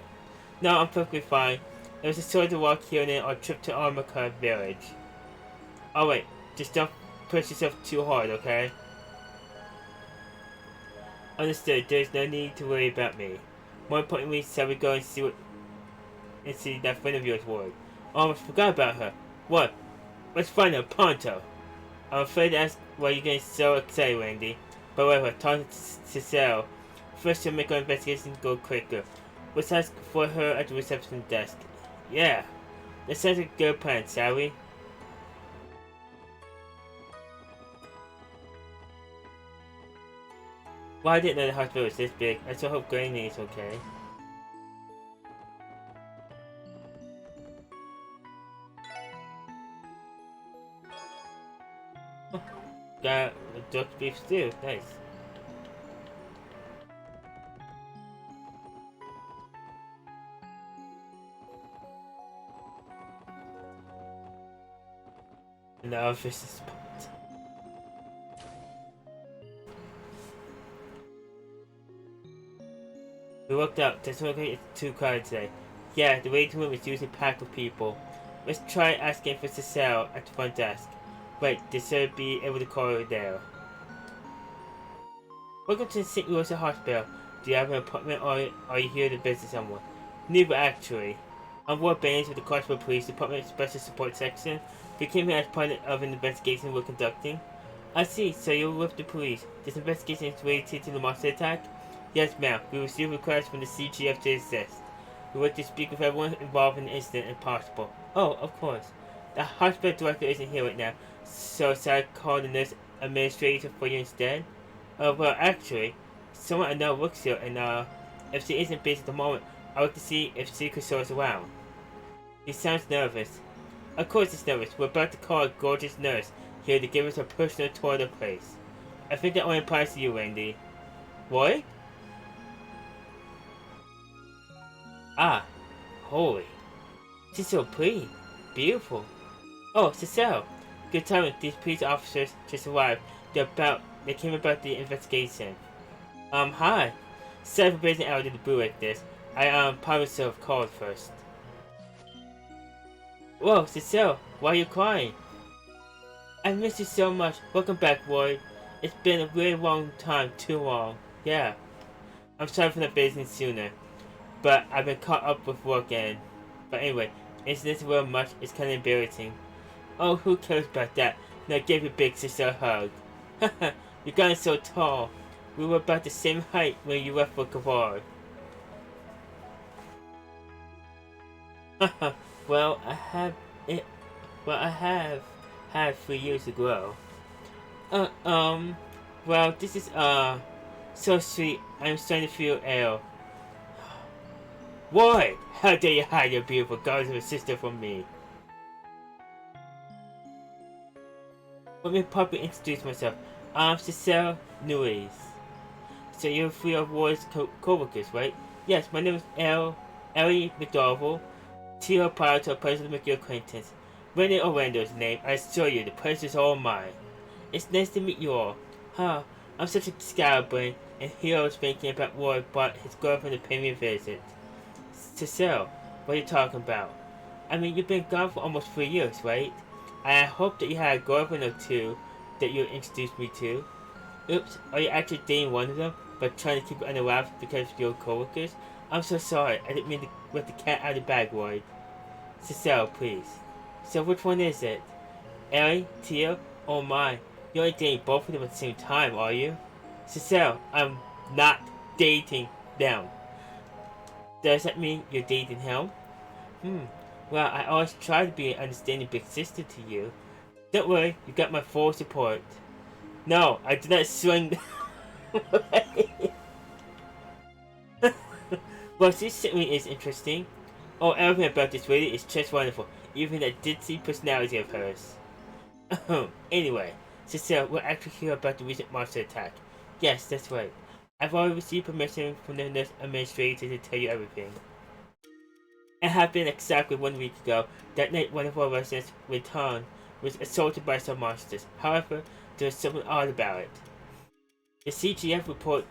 No, I'm perfectly fine. It was a sort of walk here and then or trip to Armica Village. Oh wait, just don't push yourself too hard, okay? Understood, there's no need to worry about me. More importantly, shall we go and see that friend of yours, Ward? I almost forgot about her. What? Let's find her, Ponto. I'm afraid that's why you're getting so excited, Randy. But whatever, talk to Sarah. First, she'll make our investigation go quicker. Let's ask for her at the reception desk. Yeah, that sounds like a good plan, shall we? Well, I didn't know the hospital was this big. I still hope Granny is okay. Got a duck beef stew. Nice. Now fish is spot. We worked out. There's okay, it's too crowded today. Yeah, the waiting room is usually packed with people. Let's try asking for Cecile at the front desk. Wait, this should be able to call her there. Welcome to the St. Louis Hospital. Do you have an appointment or are you here to visit someone? Neither actually. I'm Ward Baines with the Clarksville Police Department Special Support Section. We came here as part of an investigation we're conducting. I see, so you're with the police. This investigation is related to the monster attack? Yes, ma'am. We received requests from the CGF to assist. We want to speak with everyone involved in the incident if possible. Oh, of course. The hospital director isn't here right now, so shall I call the nurse administrator for you instead? Well, actually, someone I know works here, and if she isn't busy at the moment, I want to see if she could show us around. He sounds nervous. Of course he's nervous. We're about to call a gorgeous nurse here to give us a personal tour of the place. I think that only applies to you, Randy. What? Ah, holy. She's so pretty. Beautiful. Oh, Cecile. Good timing. These police officers just arrived. They're about they came about the investigation. Hi. Sorry for breaking out of the blue like this. I probably should have called first. Whoa, Cecile, why are you crying? I miss you so much. Welcome back, Roy. It's been a really long time, too long. Yeah. I'm sorry for not visiting sooner, but I've been caught up with work and... But anyway, isn't this real much? It's kinda embarrassing. Oh, who cares about that? Now give your big sister a hug. Haha, you got so tall. We were about the same height when you left for Kavard. Haha, well, I have had 3 years to grow. Well, this is, so sweet. I'm starting to feel ill. Why? How dare you hide your beautiful goddess sister from me? Let me properly introduce myself. I'm Cecile Nuez. So you're 3 of Roy's co-workers, right? Yes, my name is Ellie McDowell. Tio Palato, pleasure to make your acquaintance. Renee Orando's name. I assure you, the pleasure's all mine. It's nice to meet you all. Huh, I'm such a scatterbrain, and here I was thinking about Roy brought his girlfriend to pay me a visit. Cecile, what are you talking about? I mean, you've been gone for almost 3 years, right? I hope that you had a girlfriend or two that you introduced me to. Oops, are you actually dating one of them, but trying to keep it under wraps because of your coworkers? I'm so sorry, I didn't mean to let the cat out of the bag, Roy. Cecile, please. So which one is it? Ellie? Tio? Oh my, you're only dating both of them at the same time, are you? Cecile, I'm not dating them. Does that mean you're dating him? Well, I always try to be an understanding big sister to you. Don't worry, you got my full support. No, I did not swing. Well, this certainly is interesting. Oh, everything about this lady is just wonderful, even that ditzy personality of hers. Anyway, Cecile, we're actually here about the recent monster attack. Yes, that's right. I've already received permission from the nurse administrator to tell you everything. It happened exactly 1 week ago. That night, one of our residents, Riton, was assaulted by some monsters. However, there was something odd about it. The CGF report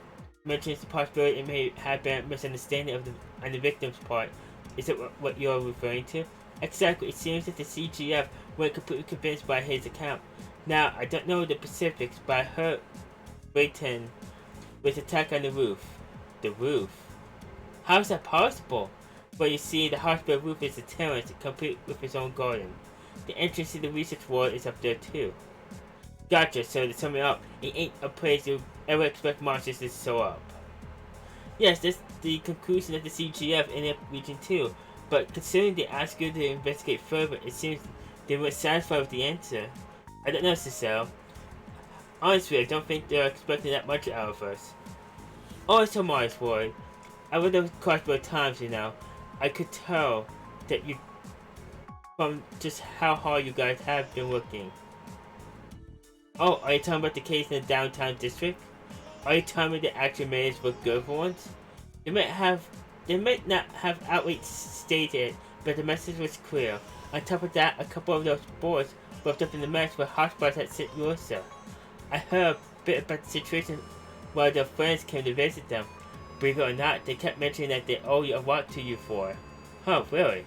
mentions the possibility it may have been a misunderstanding on the victim's part. Is it what you're referring to? Exactly. It seems that the CGF weren't completely convinced by his account. Now, I don't know the specifics, but I heard Riton was attacked on the roof. The roof? How is that possible? But you see, the hospital roof is a terrace, complete with its own garden. The entrance to the research ward is up there too. Gotcha, so to sum it up, it ain't a place you ever expect monsters to show up. Yes, that's the conclusion of the CGF ended up reaching too, but considering they asked you to investigate further, it seems they weren't satisfied with the answer. I don't know, Cecile. Honestly, I don't think they're expecting that much out of us. Oh, it's so modest, Roy. I read those crossbow times, you know. I could tell that you, from just how hard you guys have been working. Oh, are you talking about the case in the downtown district? Are you telling me they actually managed to look good for once? They might not have outright stated it, but the message was clear. On top of that, a couple of those boys left up in the mess were hotspots at St. Lucia. I heard a bit about the situation while their friends came to visit them. Believe it or not, they kept mentioning that they owe a lot to you for. Huh, really?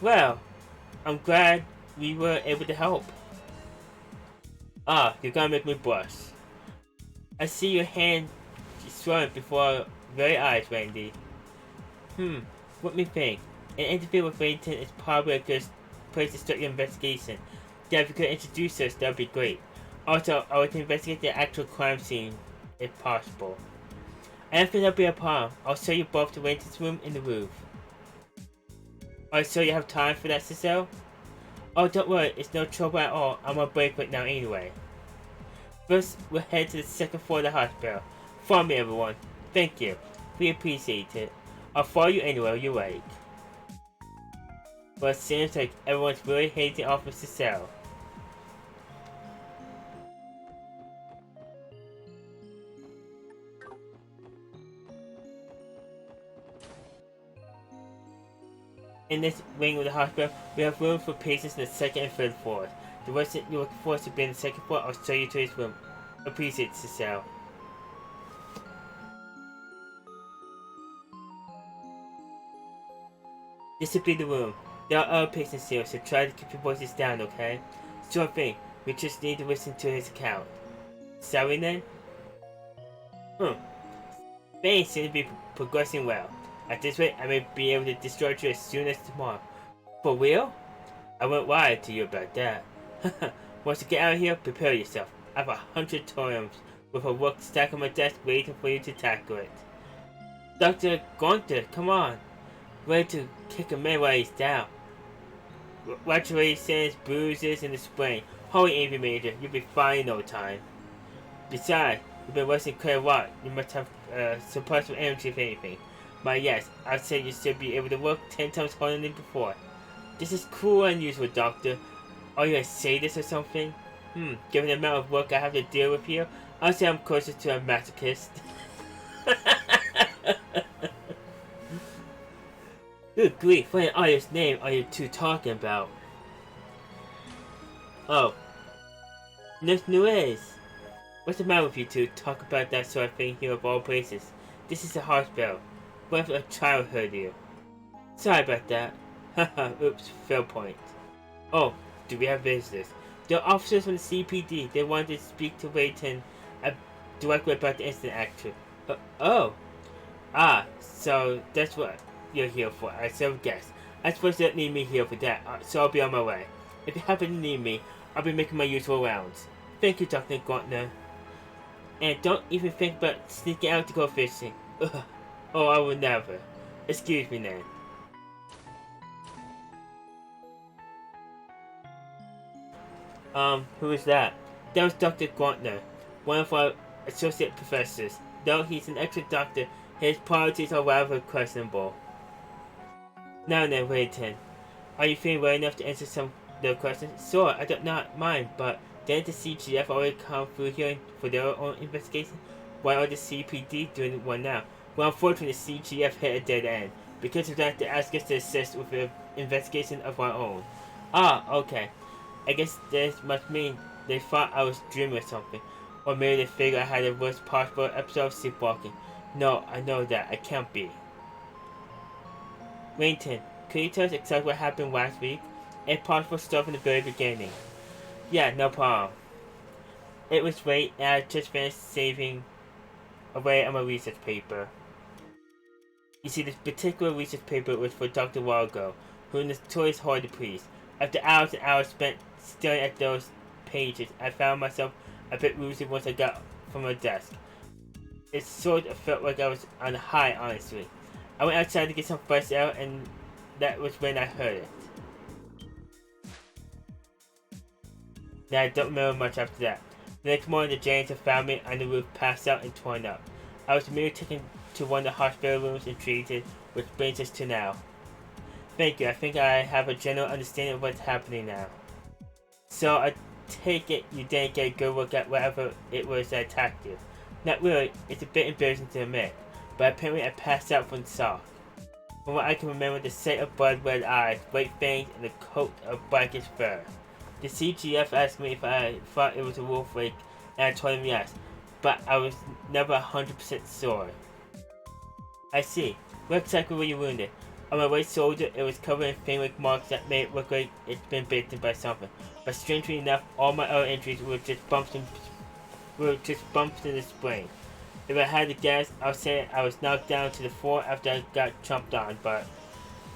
Well, I'm glad we were able to help. Ah, you're gonna make me blush. I see your hand swelling before our very eyes, Randy. Let me think. An interview with Rainton is probably a good place to start your investigation. Yeah, if you could introduce us, that would be great. Also, I would investigate the actual crime scene, if possible. I don't think that'll be a problem. I'll show you both the Rainton's room and the roof. Alright, so you have time for that, Cecile? Oh, don't worry, it's no trouble at all. I'm on break right now anyway. First, we'll head to the second floor of the hospital. Follow me, everyone. Thank you. We appreciate it. I'll follow you anywhere you like. Well, it seems like everyone's really hating off of Cecile. In this wing of the hospital, we have room for patients in the second and third floors. The rest that you're forced to be in the second floor, I'll show you to his room. Appreciates the cell. This will be the room. There are other patients here, so try to keep your voices down, okay? Sure thing. We just need to listen to his account. Sorry then? Things seem to be progressing well. At this rate, I may be able to discharge you as soon as tomorrow. For real? I won't lie to you about that. Once you get out of here, prepare yourself. I have 100 thoriums with a work stack on my desk waiting for you to tackle it. Dr. Gunther, come on. Ready to kick a man while he's down. Watch where he sends bruises in the spring. Holy Avery Major, you'll be fine in no time. Besides, you've been resting quite a lot. You must have surplus of energy if anything. But yes, I'd say you should be able to work 10 times harder than before. This is cool and unusual, Doctor. Are you a sadist or something? Given the amount of work I have to deal with here, I'd say I'm closer to a masochist. Good grief, what in Allah's name are you two talking about? Oh. Nurse Nuez. What's the matter with you two? Talk about that sort of thing here of all places. This is a hospital. What if a child heard you? Sorry about that. Haha, oops, fail point. Oh, do we have visitors? They're officers from the CPD. They wanted to speak to Wayton directly about the incident, actually. Oh. Ah, so that's what you're here for. I so guess. I suppose you don't need me here for that, so I'll be on my way. If you happen to need me, I'll be making my usual rounds. Thank you, Dr. Gunther. And don't even think about sneaking out to go fishing. Ugh. Oh, I would never. Excuse me then. Who is that? That was Dr. Gunther, one of our associate professors. Though he's an excellent doctor, his priorities are rather questionable. Now then, Wayton, are you feeling well enough to answer some of the questions? Sure, I don't not mind, but didn't the CGF already come through here for their own investigation? Why are the CPD doing one now? Well, unfortunately, the CGF hit a dead end. Because of that, they asked us to assist with the investigation of our own. Ah, okay. I guess this must mean they thought I was dreaming or something. Or maybe they figured I had the worst possible episode of sleepwalking. No, I know that. I can't be. Wayton, could you tell us exactly what happened last week? If possible, start from the very beginning. Yeah, no problem. It was late and I just finished saving away on my research paper. You see, this particular research paper was for Dr. Wargo, who is notorious hard to please. After hours and hours spent staring at those pages, I found myself a bit woozy once I got from my desk. It sort of felt like I was on a high, honestly. I went outside to get some fresh air, and that was when I heard it. Now I don't remember much after that. The next morning, the janitor found me on the roof, passed out and torn up. I was immediately taken to one of the hospital rooms and treated, which brings us to now. Thank you, I think I have a general understanding of what's happening now. So I take it you didn't get a good look at whatever it was that attacked you. Not really, it's a bit embarrassing to admit, but apparently I passed out from shock. From what I can remember, the sight of blood-red eyes, white fangs, and a coat of blackish fur. The CGF asked me if I thought it was a wolf lake, and I told him yes, but I was never 100% sure. I see. Where exactly were you wounded? On my right shoulder, it was covered in fang-like marks that made it look like it's been bitten by something. But strangely enough, all my other injuries were just bumps in the spring. If I had to guess, I'll say I was knocked down to the floor after I got chomped on, but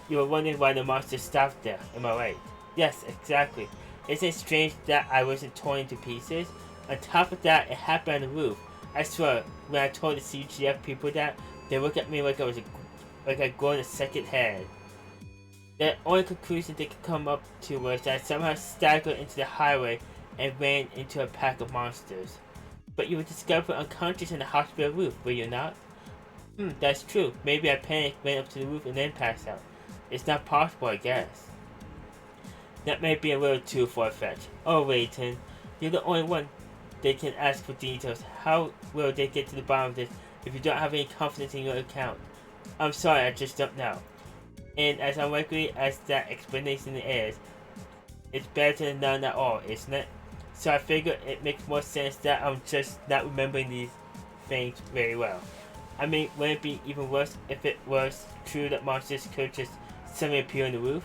you were wondering why the monster stopped there, am I right? Yes, exactly. Isn't it strange that I wasn't torn into pieces? On top of that, it happened on the roof. I swear, when I told the CGF people that, they looked at me like I'd grown a second head. The only conclusion they could come up to was that I somehow staggered into the highway and ran into a pack of monsters. But you were discovered unconscious on the hospital roof, were you not? That's true. Maybe I panicked, ran up to the roof, and then passed out. It's not possible, I guess. That may be a little too far-fetched. Oh, Wayton, you're the only one they can ask for details. How will they get to the bottom of this if you don't have any confidence in your account? I'm sorry, I just don't know. And as unlikely as that explanation is, It's better than none at all, isn't it? So I figure it makes more sense that I'm just not remembering these things very well. I mean, wouldn't it be even worse if it was true that monsters could just suddenly appear on the roof?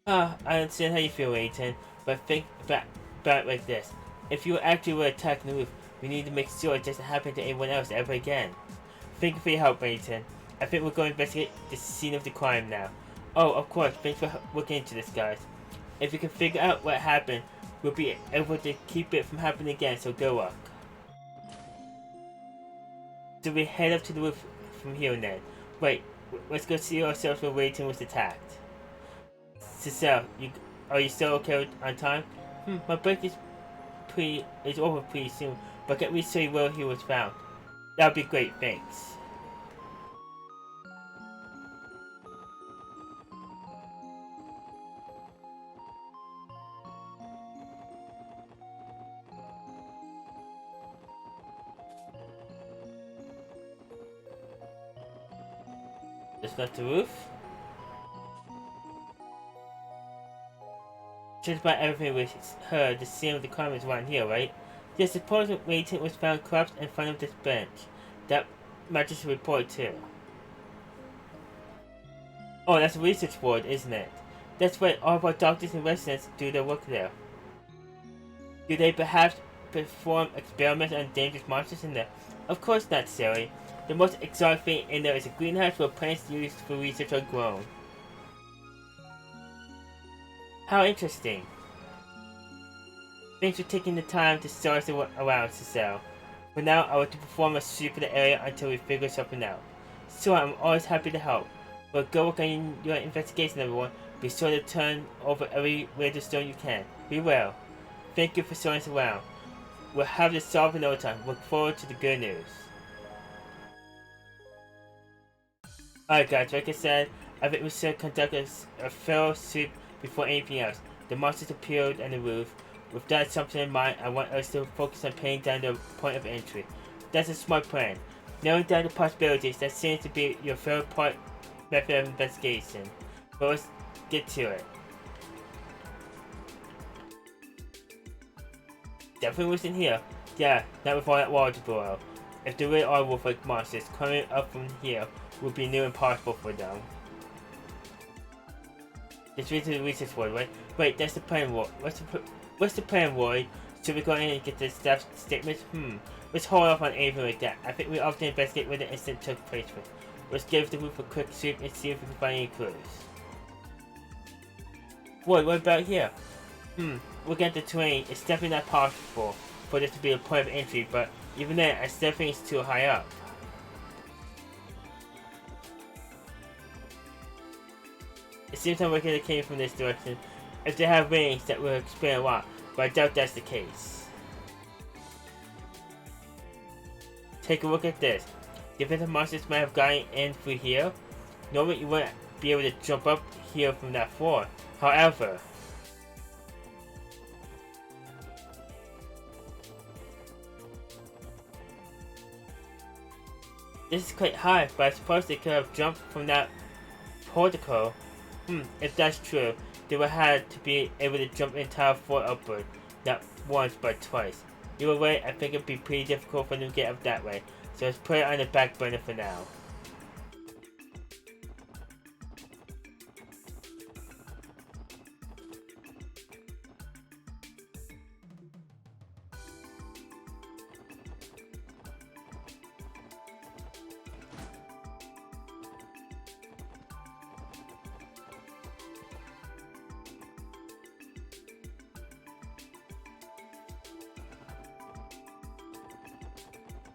I understand how you feel, Ethan, but think about it like this. If you actually were attacking the roof, we need to make sure it doesn't happen to anyone else ever again. Thank you for your help, Ethan. I think we're going to investigate the scene of the crime now. Oh, of course, thanks for looking into this, guys. If we can figure out what happened, we'll be able to keep it from happening again, so good luck. So we head up to the roof from here and then. Wait, let's go see ourselves where Rayton was attacked. Cecile, are you still okay on time? My break is over pretty soon, but can we see where he was found? That'd be great, thanks. That's not the roof. Just about everything we heard, the scene of the crime is around here, right? The supposed Rayton was found collapsed in front of this bench. That matches the report too. Oh, that's a research board, isn't it? That's where all of our doctors and residents do their work there. Do they perhaps perform experiments on dangerous monsters in there? Of course not, Sally. The most exotic thing in there is a greenhouse where plants used for research are grown. How interesting. Thanks for taking the time to show us around, Cecile. For now, I want to perform a sweep of the area until we figure something out. So I'm always happy to help. But go work on your investigation, everyone. Be sure to turn over every weird stone you can. Be well. Thank you for showing us around. We'll have this solved in no time. Look forward to the good news. Alright guys, like I said, I think we should conduct a thorough sweep before anything else. The monsters appeared on the roof. With that assumption in mind, I want us to focus on pinning down the point of entry. That's a smart plan. Knowing down the possibilities, that seems to be your favorite method of investigation. But let's get to it. Definitely wasn't here. Yeah, not with all that water below. If they really are wolf-like monsters, climbing up from here would be near impossible for them. Let's read to the research board, right? Wait, that's the plan, Roy. What's the plan, Roy? Should we go in and get the staff statements? Let's hold off on anything like that. I think we often investigate where the incident took place with. Let's give the roof a quick sweep and see if we can find any clues. Roy, what about here? Looking at the terrain, it's definitely not possible for this to be a point of entry, but even then, I still think it's too high up. It seems unlikely they came from this direction. If they have rings, that will explain a lot, but I doubt that's the case. Take a look at this. Do you think the monsters might have gotten in through here? Normally you wouldn't be able to jump up here from that floor. However, this is quite high, but I suppose they could have jumped from that portico. If that's true, they would have to be able to jump entire floor upward, not once but twice. Either way, I think it'd be pretty difficult for them to get up that way, so let's put it on the back burner for now.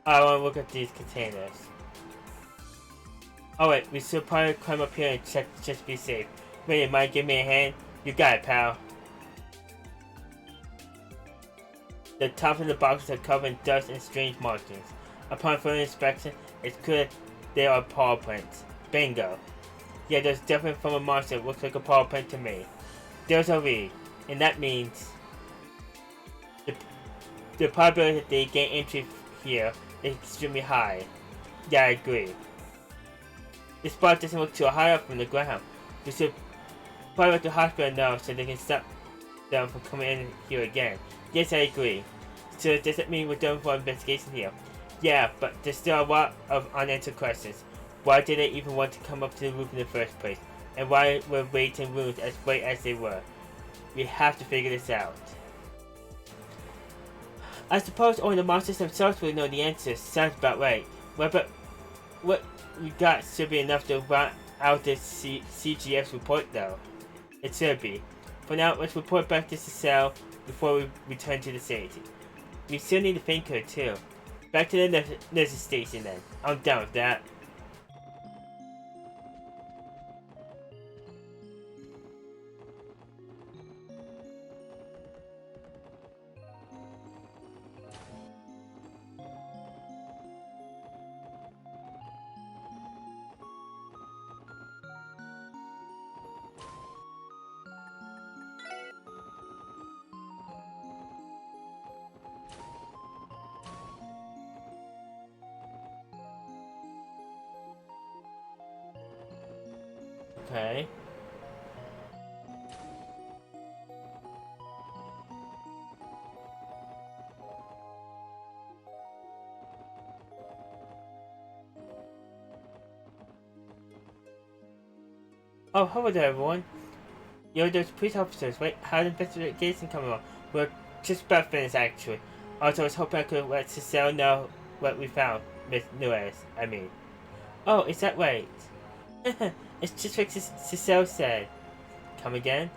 I want to look at these containers. Oh wait, we should probably climb up here and check just to be safe. Wait, mind give me a hand? You got it, pal. The tops of the boxes are covered in dust and strange markings. Upon further inspection, it's clear they are paw prints. Bingo. Yeah, there's definitely from a monster that looks like a paw print to me. There's a read, and that means the probability that they gain entry here is extremely high. Yeah, I agree. This spot doesn't look too high up from the ground. We should probably let the hospital know so they can stop them from coming in here again. Yes, I agree. So does that mean we're done for investigation here? Yeah, but there's still a lot of unanswered questions. Why did they even want to come up to the roof in the first place? And why were waiting rooms as bright as they were? We have to figure this out. I suppose only the monsters themselves will know the answers. Sounds about right. But what we got should be enough to run out the CGF's report though. It should be. For now, let's report back to Cecile before we return to the city. We still need to thank her too. Back to the nurse's station then. I'm down with that. Okay. Oh, hello there everyone. Yo, those police officers, wait, how's the investigation coming along? We're just about finished actually. Also, I was hoping I could let Cecile know what we found, Miss Nuez, I mean. Oh, is that right? It's just like Cecile said. Come again?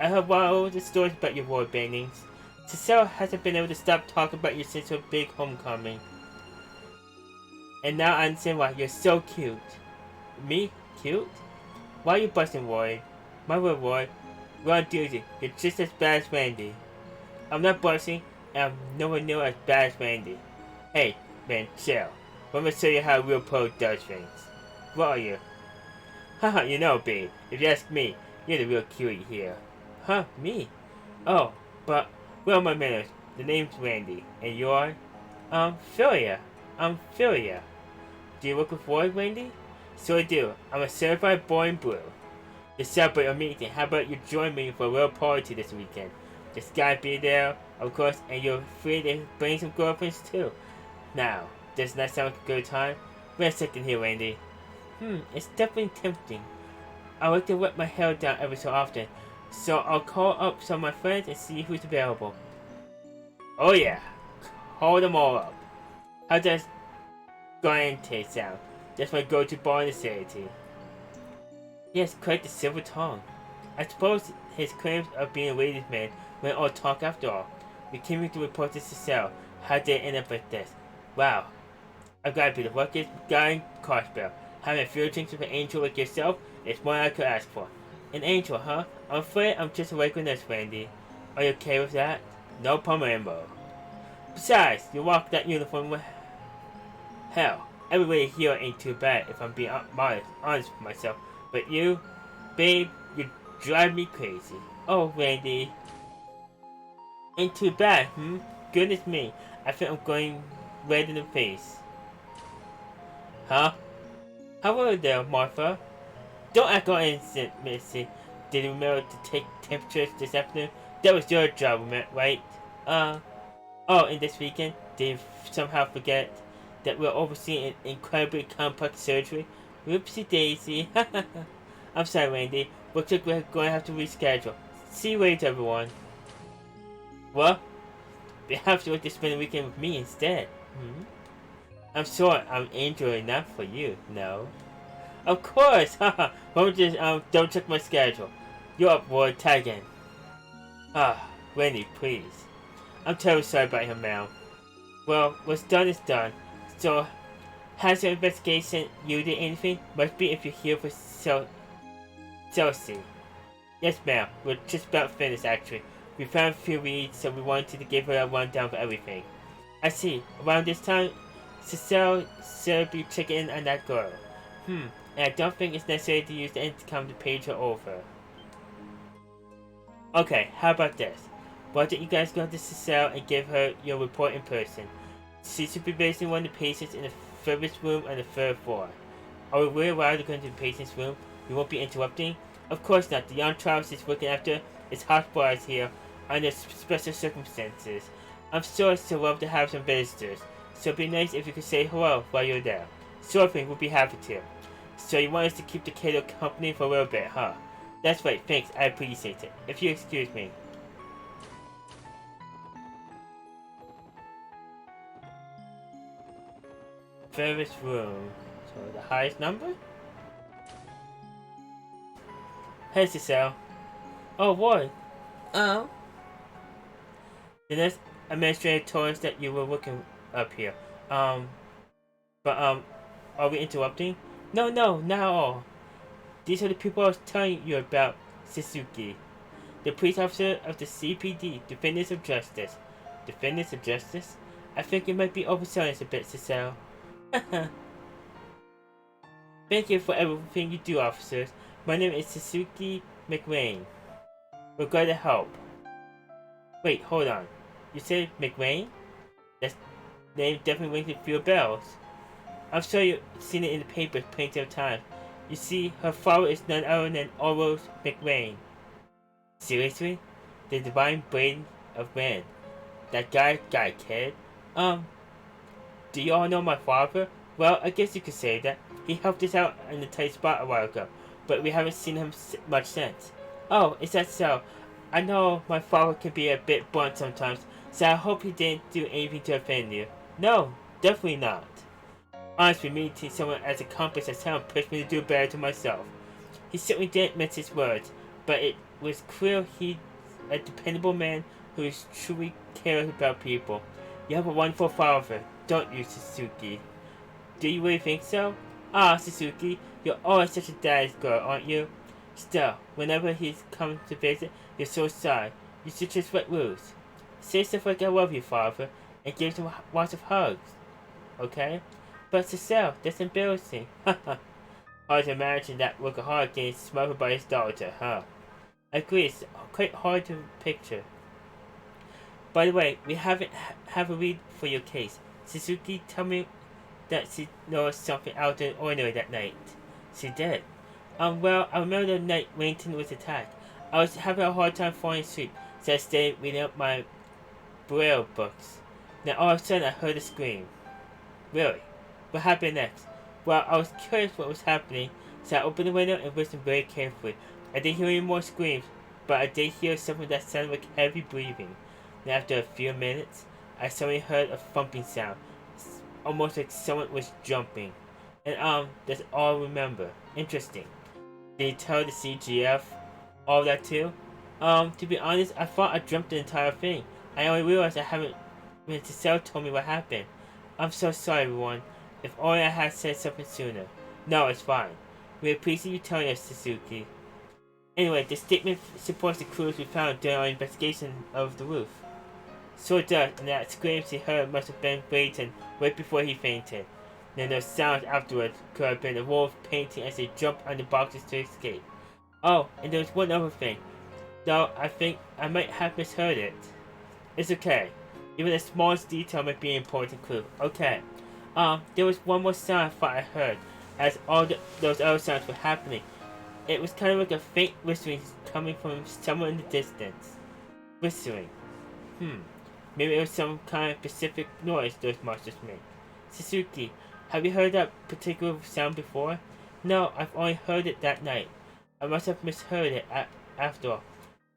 I heard all the stories about your war bannings. Cecile hasn't been able to stop talking about you since her big homecoming. And now I understand why you're so cute. Me? Cute? Why are you busting, Roy? My word, Roy. We're on duty. You're just as bad as Randy. I'm not busting, and I'm nowhere near as bad as Randy. Hey, man, chill. I'm gonna show you how a real pro does things. What are you? Haha, you know, babe. If you ask me, you're the real cutie here. Huh, me? Oh, but, well, my manners. The name's Randy. And you're? Philia. I'm Philia. Do you work with Roy, Randy? So I do. I'm a certified boy in blue. To celebrate our meeting, how about you join me for a little party this weekend? The Sky be there, of course, and you're free to bring some girlfriends too. Now, doesn't that sound like a good time? Wait a second here, Randy. It's definitely tempting. I like to let my hair down every so often, so I'll call up some of my friends and see who's available. Oh yeah, call them all up. How does Guante sound? That's my go-to bar in the city. Yes, quite the silver tongue. I suppose his claims of being a ladies' man went all talk after all. We came here to report to Cecile. How'd they end up like this? Wow. I've got to be the luckiest guy in Carswell. Having a few drinks with an angel like yourself is more I could ask for. An angel, huh? I'm afraid I'm just a regular nurse, Randy. Are you okay with that? No problemo. Besides, you walk that uniform with... Hell, everybody here ain't too bad if I'm being honest with myself. But you, babe, you drive me crazy. Oh, Randy. Ain't too bad, Goodness me, I think I'm going red in the face. Huh? How are you there, Martha? Don't act all innocent, Missy. Did you remember to take temperatures this afternoon? That was your job, right? Oh, and this weekend, did you somehow forget that we're overseeing an incredibly complex surgery? Whoopsie daisy. I'm sorry, Randy. Looks like we're going to have to reschedule. See you later, everyone. What? You have to spend the weekend with me instead. I'm sure I'm Angel enough for you, no? Of course! Haha! Why don't you just don't check my schedule? You're up, Roy. Tag in. Randy, please. I'm terribly sorry about him now. Well, what's done is done. So, has your investigation yielded anything? Must be if you're here for Chelsea. Yes, ma'am. We're just about finished, actually. We found a few leads, so we wanted to give her a rundown of everything. I see. Around this time, Cecile should be checking in on that girl. And I don't think it's necessary to use the intercom to page her over. Okay, how about this? Why don't you guys go to Cecile and give her your report in person? She should be visiting one of the patients in the furthest room on the third floor. Are we really allowed to go into the patient's room? We won't be interrupting? Of course not. The young child she's looking after is hospitalized here under special circumstances. I'm sure it's so love to have some visitors, so it'd be nice if you could say hello while you're there. Sorping would be happy to. So you want us to keep the Kato company for a little bit, huh? That's right, thanks, I appreciate it. If you excuse me. Ferris room. So the highest number? Hey, Cecile. Oh, what? Oh. The next administrator told us that you were looking up here. Are we interrupting? No, not at all. These are the people I was telling you about, Suzuki. The police officer of the CPD, Defenders of Justice. Defenders of Justice? I think you might be overselling this a bit, Cecile. Thank you for everything you do, officers. My name is Suzuki McWayne. We're glad to help. Wait, hold on. You said McWayne? That name definitely rings a few bells. I'm sure you've seen it in the papers plenty of times. You see, her father is none other than Oros McWayne. Seriously? The divine brain of man. That guy, kid? Do you all know my father? Well, I guess you could say that. He helped us out in a tight spot a while ago, but we haven't seen him much since. Oh, is that so? I know my father can be a bit blunt sometimes, so I hope he didn't do anything to offend you. No, definitely not. Honestly, meeting someone as accomplished as him pushed me to do better to myself. He certainly didn't mince his words, but it was clear he's a dependable man who is truly cares about people. You have a wonderful father, don't you, Suzuki? Do you really think so? Ah, Suzuki, you're always such a daddy's girl, aren't you? Still, whenever he's come to visit, you're so shy. You should just let loose. Say stuff like I love you, father, and give him lots of hugs. Okay? But Cecile, that's embarrassing. Hard to imagine that workaholic getting smothered by his daughter, huh? I agree, it's quite hard to picture. By the way, we have a read for your case. Suzuki, tell me that she noticed something out of the ordinary that night. She did. Well, I remember the night Wellington was attacked. I was having a hard time falling asleep, so I stayed reading up my Braille books. Then all of a sudden I heard a scream. Really? What happened next? Well, I was curious what was happening, so I opened the window and listened very carefully. I didn't hear any more screams, but I did hear something that sounded like heavy breathing. And after a few minutes, I suddenly heard a thumping sound, almost like someone was jumping. And that's all I remember. Interesting. Did you tell the CGF all that too? To be honest, I thought I dreamt the entire thing. I only realized I haven't when Cecile told me what happened. I'm so sorry, everyone. If only I had said something sooner. No, it's fine. We appreciate you telling us, Suzuki. Anyway, the statement supports the clues we found during our investigation of the roof. So it does, and that scream she heard must have been Wellington right before he fainted. Then those sounds afterwards could have been the wolves painting as they jumped on the boxes to escape. Oh, and there was one other thing, though I think I might have misheard it. It's okay. Even the smallest detail might be an important clue. Okay. There was one more sound I thought I heard, as all those other sounds were happening. It was kind of like a faint whistling coming from somewhere in the distance. Whistling. Maybe it was some kind of specific noise those monsters make. Suzuki, have you heard that particular sound before? No, I've only heard it that night. I must have misheard it after all.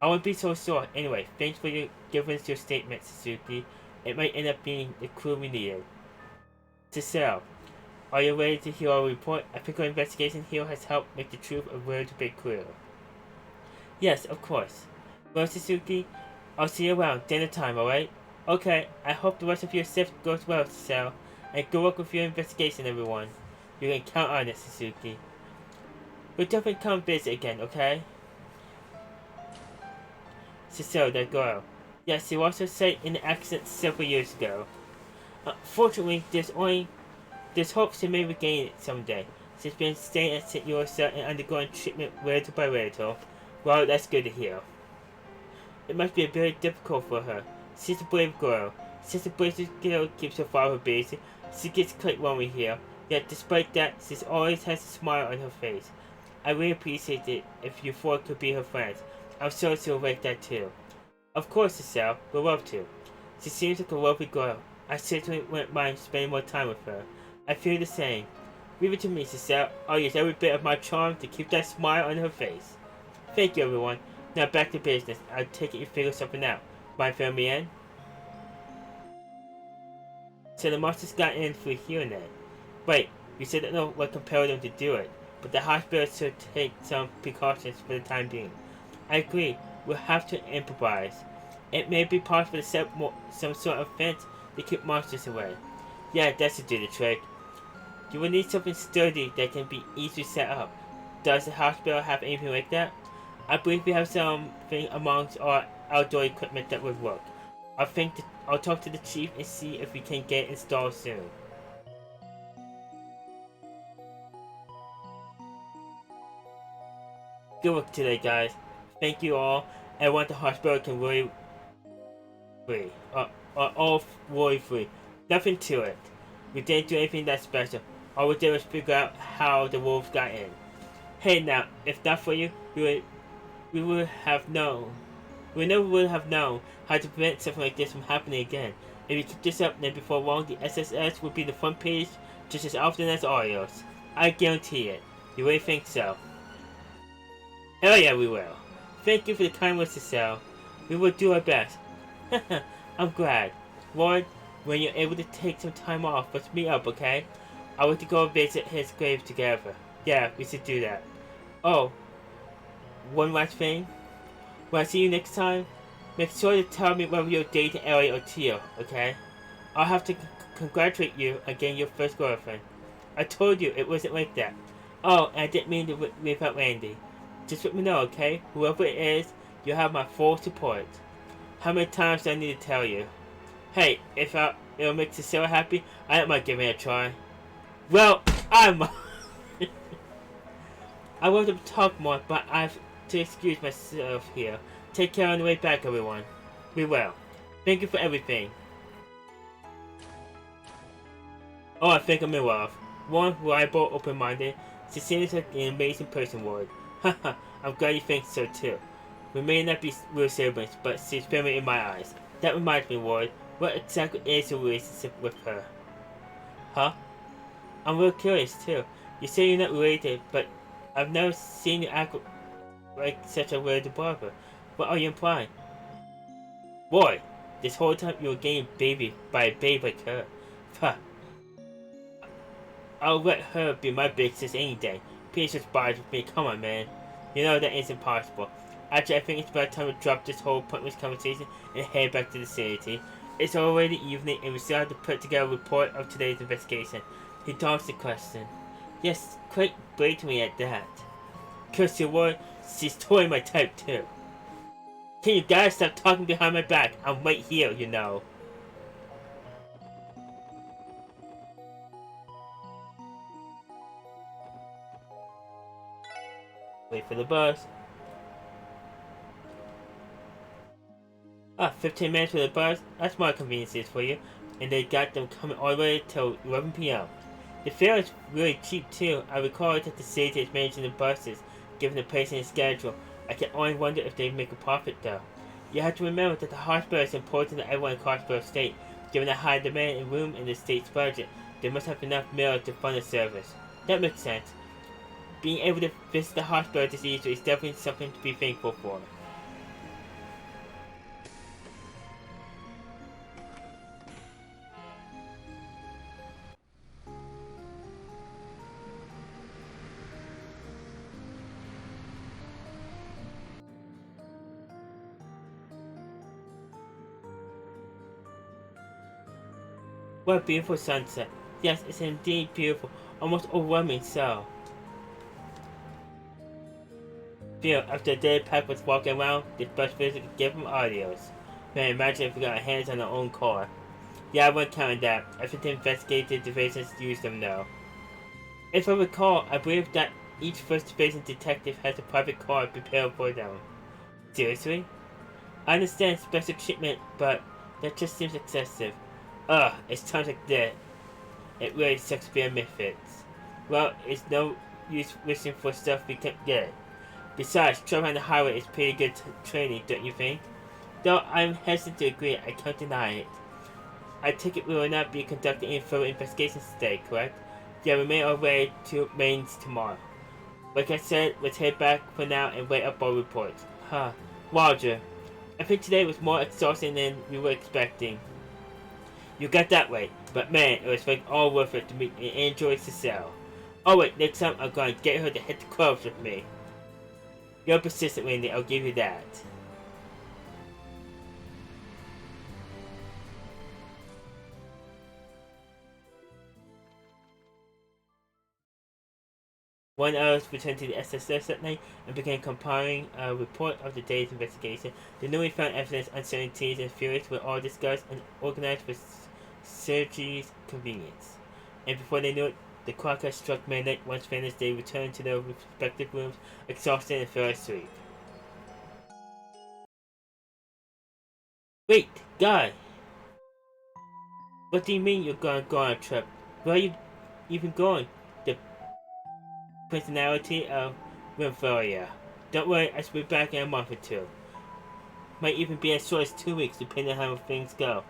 I won't be so sure. Anyway, thanks for giving us your statement, Suzuki. It might end up being the clue we needed. Cecile, are you ready to hear our report? I think our investigation here has helped make the truth a little bit clearer. Yes, of course. Well, Suzuki, I'll see you around dinner time, alright? Okay, I hope the rest of your shift goes well, Cecile. And good luck with your investigation, everyone. You can count on it, Suzuki. We'll definitely come visit again, okay? Cecile, that girl. Yes, she was sight in an accident several years ago. Fortunately, there's hope she may regain it someday. She's been staying at St. Ursa and undergoing treatment little by little. Well, that's good to hear. It must be very difficult for her. She's a brave girl. Since the brave girl keeps her father busy, she gets quite lonely here. Yet despite that, she always has a smile on her face. I really appreciate it if you four could be her friends. I'm sure she'll like that too. Of course, Cecile, we'd love to. She seems like a lovely girl. I certainly wouldn't mind spending more time with her. I feel the same. Leave it to me, Cecile. I'll use every bit of my charm to keep that smile on her face. Thank you, everyone. Now back to business. I'll take it you figure something out. Mind filling me in? So the monsters got in through here then. Wait, you said that no one compelled them to do it, but the hospital should take some precautions for the time being. I agree. We'll have to improvise. It may be possible to set up some sort of fence to keep monsters away. Yeah, that should do the trick. You will need something sturdy that can be easily set up. Does the hospital have anything like that? I believe we have something amongst our outdoor equipment that would work. I'll talk to the chief and see if we can get it installed soon. Good work today, guys. Thank you all. Everyone at the hospital can really free. All worry free. Nothing to it. We didn't do anything that special. All we did was figure out how the wolves got in. Hey now, if not for you, we would have known. We never would have known how to prevent something like this from happening again. If we keep this up, then before long the SSS will be the front page just as often as Orioles. I guarantee it. You really think so? Oh yeah, we will. Thank you for the kind words to sell. We will do our best. I'm glad. Lord, when you're able to take some time off, let's meet up, okay? I want to go visit his grave together. Yeah, we should do that. Oh, one last thing. When I see you next time, make sure to tell me whether you're dating Ellie or Teal, okay? I'll have to congratulate you on getting your first girlfriend. I told you it wasn't like that. Oh, and I didn't mean to leave out Randy. Just let me know, okay? Whoever it is, you have my full support. How many times do I need to tell you? Hey, if it'll make Cecile happy, I don't mind giving it a try. Well, I want to talk more, but I have to excuse myself here. Take care on the way back, everyone. We will. Thank you for everything. Oh, I think I'm in love. One, reliable, open-minded. She seems like an amazing person, Ward. Haha, I'm glad you think so too. We may not be real siblings, but she's family in my eyes. That reminds me, Ward, what exactly is your relationship with her? Huh? I'm real curious too. You say you're not related, but I've never seen you act like such a related brother. What are you implying? Boy, this whole time you were getting baby by a babe like her. Huh. I'll let her be my big sis any day. Please just buy with me, come on man. You know that isn't possible. Actually, I think it's about time to drop this whole pointless conversation and head back to the city. It's already evening and we still have to put together a report of today's investigation. He dodged the question. Yes, quite blatantly at that. Curse your word, she's totally my type too. Can you guys stop talking behind my back? I'm right here, you know. Wait for the bus. 15 minutes for the bus? That's more conveniences for you. And they got them coming all the way till 11 p.m. The fare is really cheap too. I recall that the city is managing the buses, given the pacing and schedule. I can only wonder if they make a profit though. You have to remember that the hospital is important to everyone in Crossborough State. Given the high demand and room in the state's budget, they must have enough meals to fund the service. That makes sense. Being able to visit the hospital this easily is definitely something to be thankful for. What a beautiful sunset. Yes, it's indeed beautiful, almost overwhelming so. Feel, after a day packed with walking around, this bus visit could give them audios. Man, imagine if we got our hands on our own car. Yeah, I wouldn't count on that. Everything investigative divisions use them though. If I recall, I believe that each first division detective has a private car prepared for them. Seriously? I understand special treatment, but that just seems excessive. Ugh, it's times like that. It really sucks being misfits. Well, it's no use wishing for stuff we can't get. Besides, traveling on the highway is pretty good training, don't you think? Though I'm hesitant to agree, I can't deny it. I take it we will not be conducting any further investigations today, correct? Yeah, we may our way to Mainz tomorrow. Like I said, let's head back for now and wait up our reports. Huh. Roger. I think today was more exhausting than we were expecting. You got that right, but man, it was like all worth it to meet and enjoy Cecile. Oh wait, next time I'm gonna get her to hit the clubs with me. You're persistent, Randy, I'll give you that. One hour returned to the SSS that night and began compiling a report of the day's investigation. The newly found evidence, uncertainties, and theories were all discussed and organized for Sergei's convenience. And before they knew it, the clock had struck midnight. Once finished, they returned to their respective rooms, exhausted and fell asleep. Wait, guy! What do you mean you're gonna go on a trip? Where are you even going? The personality of Winferia. Don't worry, I should be back in a month or two. Might even be as short as 2 weeks, depending on how things go.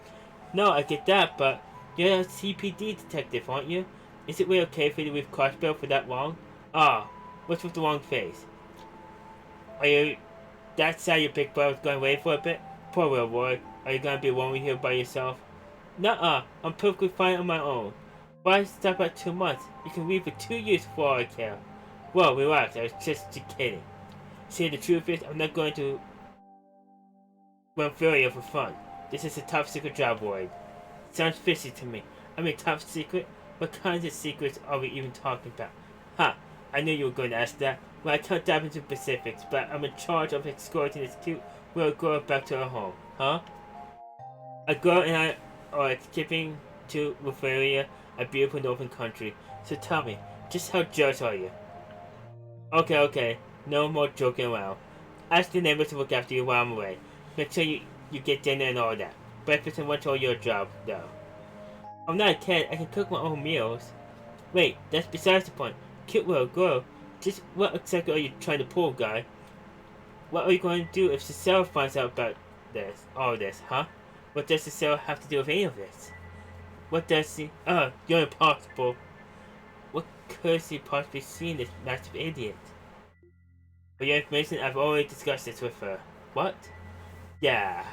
No, I get that, but you're a CPD detective, aren't you? Is it really okay for you to leave Crossbell for that long? Ah, what's with the long face? Are you that sad your big brother's going away for a bit? Poor little boy. Are you gonna be lonely here by yourself? Nuh-uh, I'm perfectly fine on my own. Why stop at 2 months? You can leave for 2 years for all I care. Well, relax, I was just kidding. See, the truth is, I'm not going to Winferia for fun. This is a top secret job, Lloyd. Sounds fishy to me. I mean, top secret? What kinds of secrets are we even talking about? Ha! I knew you were going to ask that. Well, I can't dive into specifics, but I'm in charge of escorting this cute little girl back to her home. Huh? A girl and I are escaping to Winferia, a beautiful northern country. So tell me, just how jealous are you? Okay. No more joking around. Ask the neighbors to look after you while I'm away. Make sure you get dinner and all that. Breakfast and lunch are your job, though. I'm not a kid. I can cook my own meals. Wait, that's besides the point. Cute little girl. Just what exactly are you trying to pull, guy? What are you going to do if Cecile finds out about all this, huh? What does Cecile have to do with any of this? What does she? Oh, you're impossible. What could she possibly see in this massive idiot? For your information, I've already discussed this with her. What? Yeah.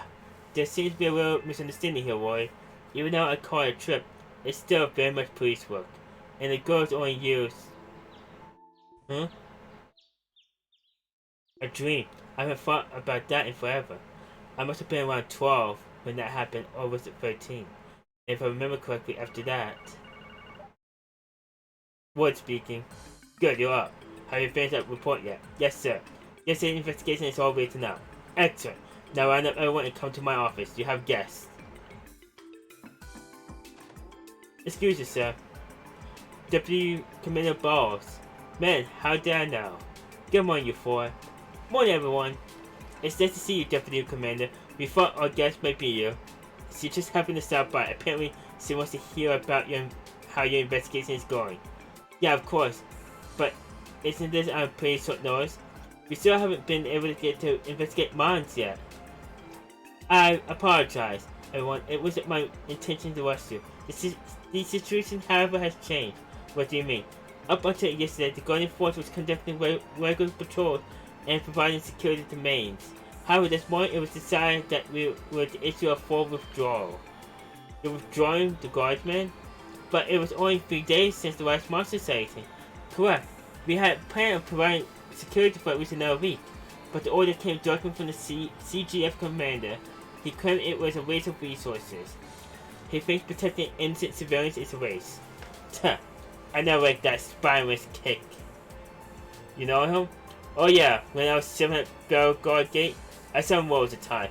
There seems to be a little misunderstanding here, Roy. Even though I call it a trip, it's still very much police work. And the girl's only used... Huh? A dream. I haven't thought about that in forever. I must have been around 12 when that happened, or was it 13? And if I remember correctly, after that... Ward speaking. Good, you're up. Have you finished that report yet? Yes, sir. Yesterday's investigation is all written up. Excellent. Now round up everyone and come to my office. You have guests. Excuse me, sir. Deputy Commander Balls. Man, how dare I know? Good morning, you four. Morning, everyone. It's nice to see you, Deputy Commander. We thought our guest might be you. She just happened to stop by. Apparently, she wants to hear about how your investigation is going. Yeah, of course. But isn't this on pretty short notice? We still haven't been able to get to investigate mines yet. I apologize, everyone. It wasn't my intention to rush you. The situation, however, has changed. What do you mean? Up until yesterday, the Guardian Force was conducting regular patrols and providing security to mains. However, this morning it was decided that we would issue a full withdrawal. You're withdrawing the Guardsmen? But it was only 3 days since the last monster sighting. Correct. We had planned on providing security for at least another week, but the order came directly from the CGF commander. He claimed it was a waste of resources. He thinks protecting innocent civilians is a waste. Tuh. I never liked that spineless kick. You know him? Oh yeah, when I was 7 at Bellegarde Gate, I saw him all the time.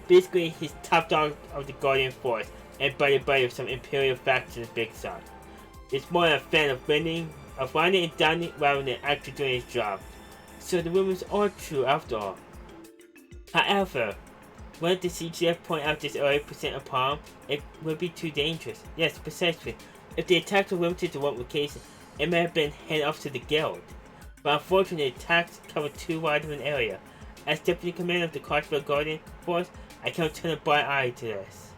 Basically, he's top dog of the Guardian Force and buddy of some Imperial faction's big son. He's more a fan of winning, of winding and dining rather than actually doing his job. So the rumors are true after all. However, when the CGF point out this early percent upon, it would be too dangerous. Yes, precisely. If the attacks were limited to one location, it may have been handed off to the guild. But unfortunately, the attacks covered too wide of an area. As Deputy Commander of the Crossbell Guardian Force, I can't turn a blind eye to this.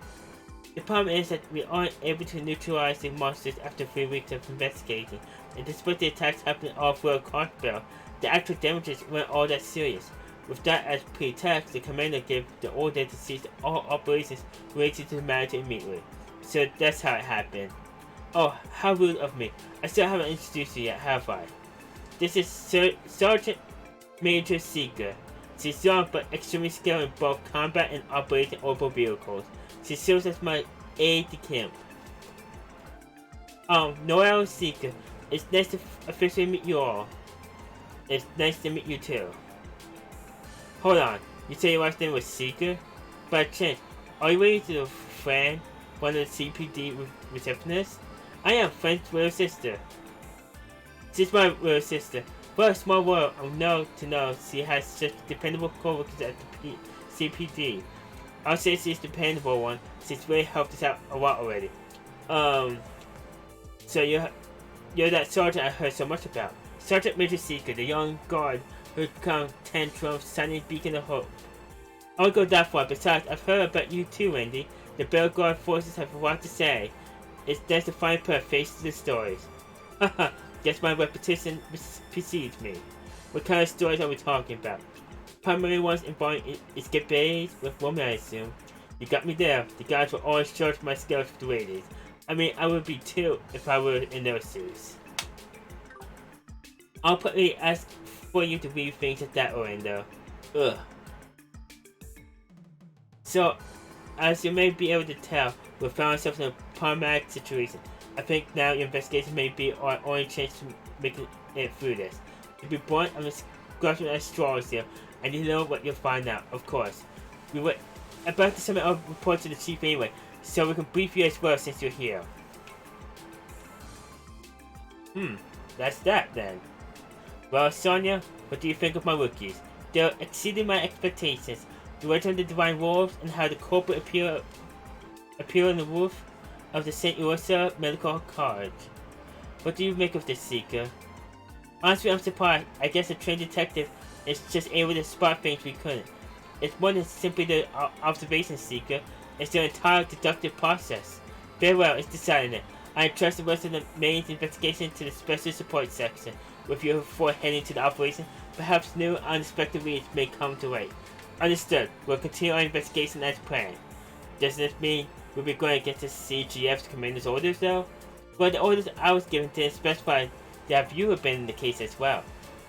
The problem is that we aren't able to neutralize the monsters after 3 weeks of investigating, and despite the attacks happening off-world Crossbell, the actual damages weren't all that serious. With that as pretext, the commander gave the order to cease all operations related to the matter immediately. So that's how it happened. Oh, how rude of me. I still haven't introduced you yet, have I? This is Sergeant Major Seeker. She's young but extremely skilled in both combat and operating orbital vehicles. She serves as my aide-de-camp. Noelle Seeker. It's nice to officially meet you all. It's nice to meet you too. Hold on, you say your last name was Seeker? By chance, are you related to a friend, one of the CPD receptionists? I am Frank's little sister. She's my little sister. What a small world. I'm know to know she has such dependable co-workers at the CPD. I'll say she's the dependable one. She's really helped us out a lot already. So you're that sergeant I heard so much about. Sergeant Major Seeker, the young guard who's become Tantrum's shining beacon of hope. I won't go that far. Besides, I've heard about you too, Wendy. The Bellegarde forces have a lot to say. It's nice to finally put a face to the stories. Haha, guess my repetition precedes me. What kind of stories are we talking about? Primary ones involving escapades with women, I assume. You got me there. The guys will always charge my skills for the ladies. I mean, I would be too if I were in their shoes. I'll probably ask for you to read things at that Orlando. Ugh. So, as you may be able to tell, we found ourselves in a problematic situation. I think now your investigation may be our only chance to making it through this. To be blunt, I'm grasping at straws here, and you know what you'll find out, of course. We were about to submit our report to the chief anyway, so we can brief you as well since you're here. That's that then. Well, Sonia, what do you think of my rookies? They're exceeding my expectations. The Legend of the Divine Wolves and how the corporate appear on the roof of the St. Ursa Medical College. What do you make of this, Seeker? Honestly, I'm surprised. I guess a trained detective is just able to spot things we couldn't. It's more than simply the observation, Seeker. It's the entire deductive process. Very well, it's decided it. I entrust the rest of the main investigation to the Special Support Section. With you before heading to the operation, perhaps new unexpected leads may come to light. Understood. We'll continue our investigation as planned. Does this mean we'll be going against the CGF's commander's orders, though? Well, the orders I was given didn't specify that you have been in the case as well.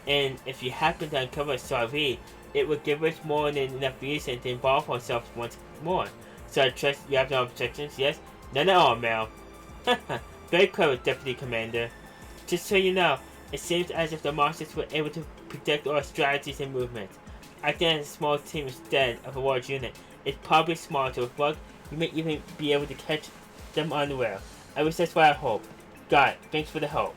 And if you happen to uncover a solid lead, it would give us more than enough reason to involve ourselves once more. So I trust you have no objections, yes? None at all, Mel. Very clever, Deputy Commander. Just so you know, it seems as if the monsters were able to predict our strategies and movements. Acting as a small team instead of a large unit is probably smarter. With luck, you may even be able to catch them unaware. At least that's what I hope. Got it. Thanks for the help.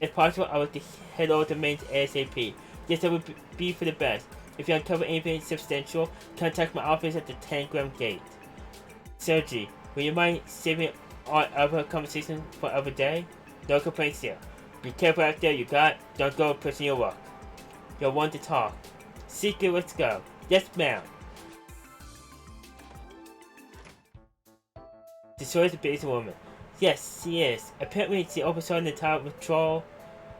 If possible, I would head over to mains ASAP. Yes, that would be for the best. If you uncover anything substantial, contact my office at the Tangram Gate. Sergi, will you mind saving our other conversation for another day? No complaints here. Be careful out there, you got. Don't go pushing your luck. You're one to talk. Seeker, let's go. Yes, ma'am. Destroys the base woman. Yes, she is. Apparently, she oversaw an entire withdrawal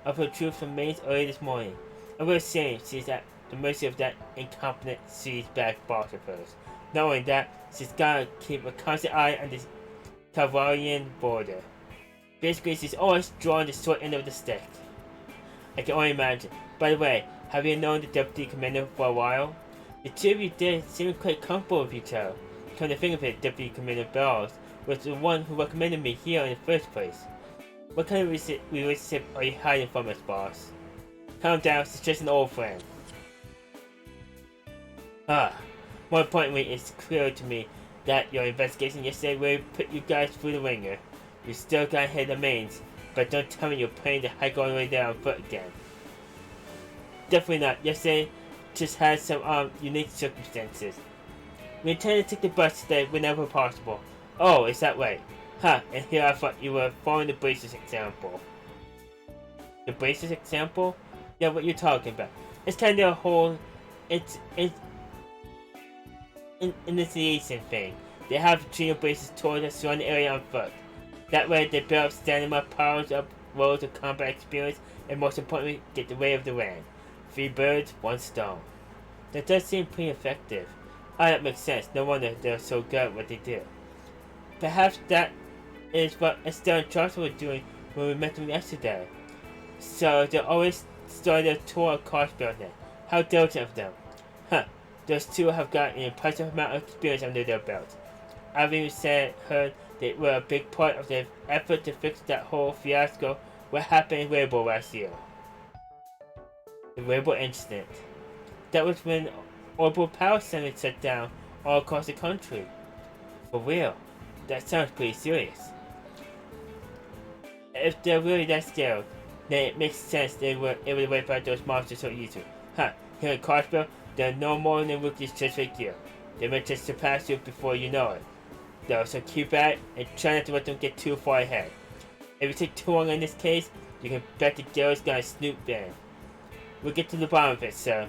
of her troops from Mainz early this morning. I was saying she's at the mercy of that incompetent siege-backed boss of hers. Not only that, she's gotta keep a constant eye on the Calvarian border. Basically, she's always drawing the short end of the stick. I can only imagine. By the way, have you known the Deputy Commander for a while? The two of you did seem quite comfortable with each other. Come to think of it, Deputy Commander Bells was the one who recommended me here in the first place. What kind of relationship are you hiding from us, boss? Calm down, she's just an old friend. More importantly, it's clear to me that your investigation yesterday really put you guys through the ringer. You still gotta hit the mains, but don't tell me you're planning to hike all the way down on foot again. Definitely not. Yesterday just had some unique circumstances. We intend to take the bus today whenever possible. Oh, is that right? Huh, and here I thought you were following the braces example. The braces example? Yeah, what you're talking about. It's kind of a whole, it's initiation thing. They have trailblazers towards a surrounding area on foot. That way they build up stamina, powers up, rolls of combat experience, and most importantly, get the way of the land. 3 birds, 1 stone. That does seem pretty effective. That makes sense. No wonder they're so good at what they do. Perhaps that is what Estelle and Charles were doing when we met them yesterday. So they always started a tour of Cars building. How diligent of them. Huh. Those two have got an impressive amount of experience under their belt. I've even heard they were a big part of the effort to fix that whole fiasco what happened in Weibo last year. The Weibo incident. That was when Orbital Power Centers shut down all across the country. For real. That sounds pretty serious. If they're really that scared, then it makes sense they were able to wipe out those monsters so easily. Huh, here in Carsville, there are no more than rookies just like you. They may just surpass you before you know it. Though, so keep at it and try not to let them get too far ahead. If you take too long in this case, you can bet the Gil's gonna snoop there. We'll get to the bottom of it, sir.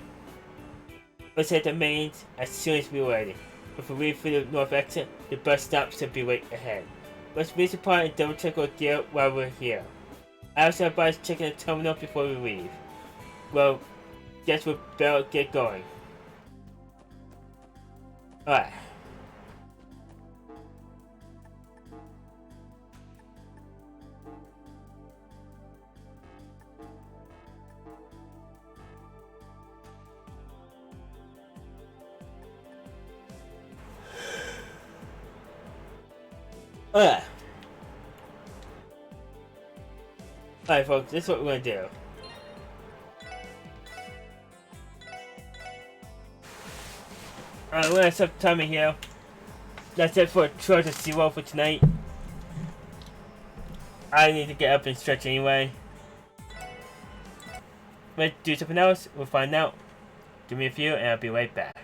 Let's hit the mains as soon as we're ready. If we leave through the north exit, the bus stop should be right ahead. Let's resupply and double check our gear while we're here. I also advise checking the terminal before we leave. Well, guess we better get going. Alright. Alright. Alright folks, this is what we're gonna do. Alright, we're gonna stop the timer here. That's it for Treasure Zero for tonight. I need to get up and stretch anyway. Let's do something else, we'll find out. Give me a few and I'll be right back.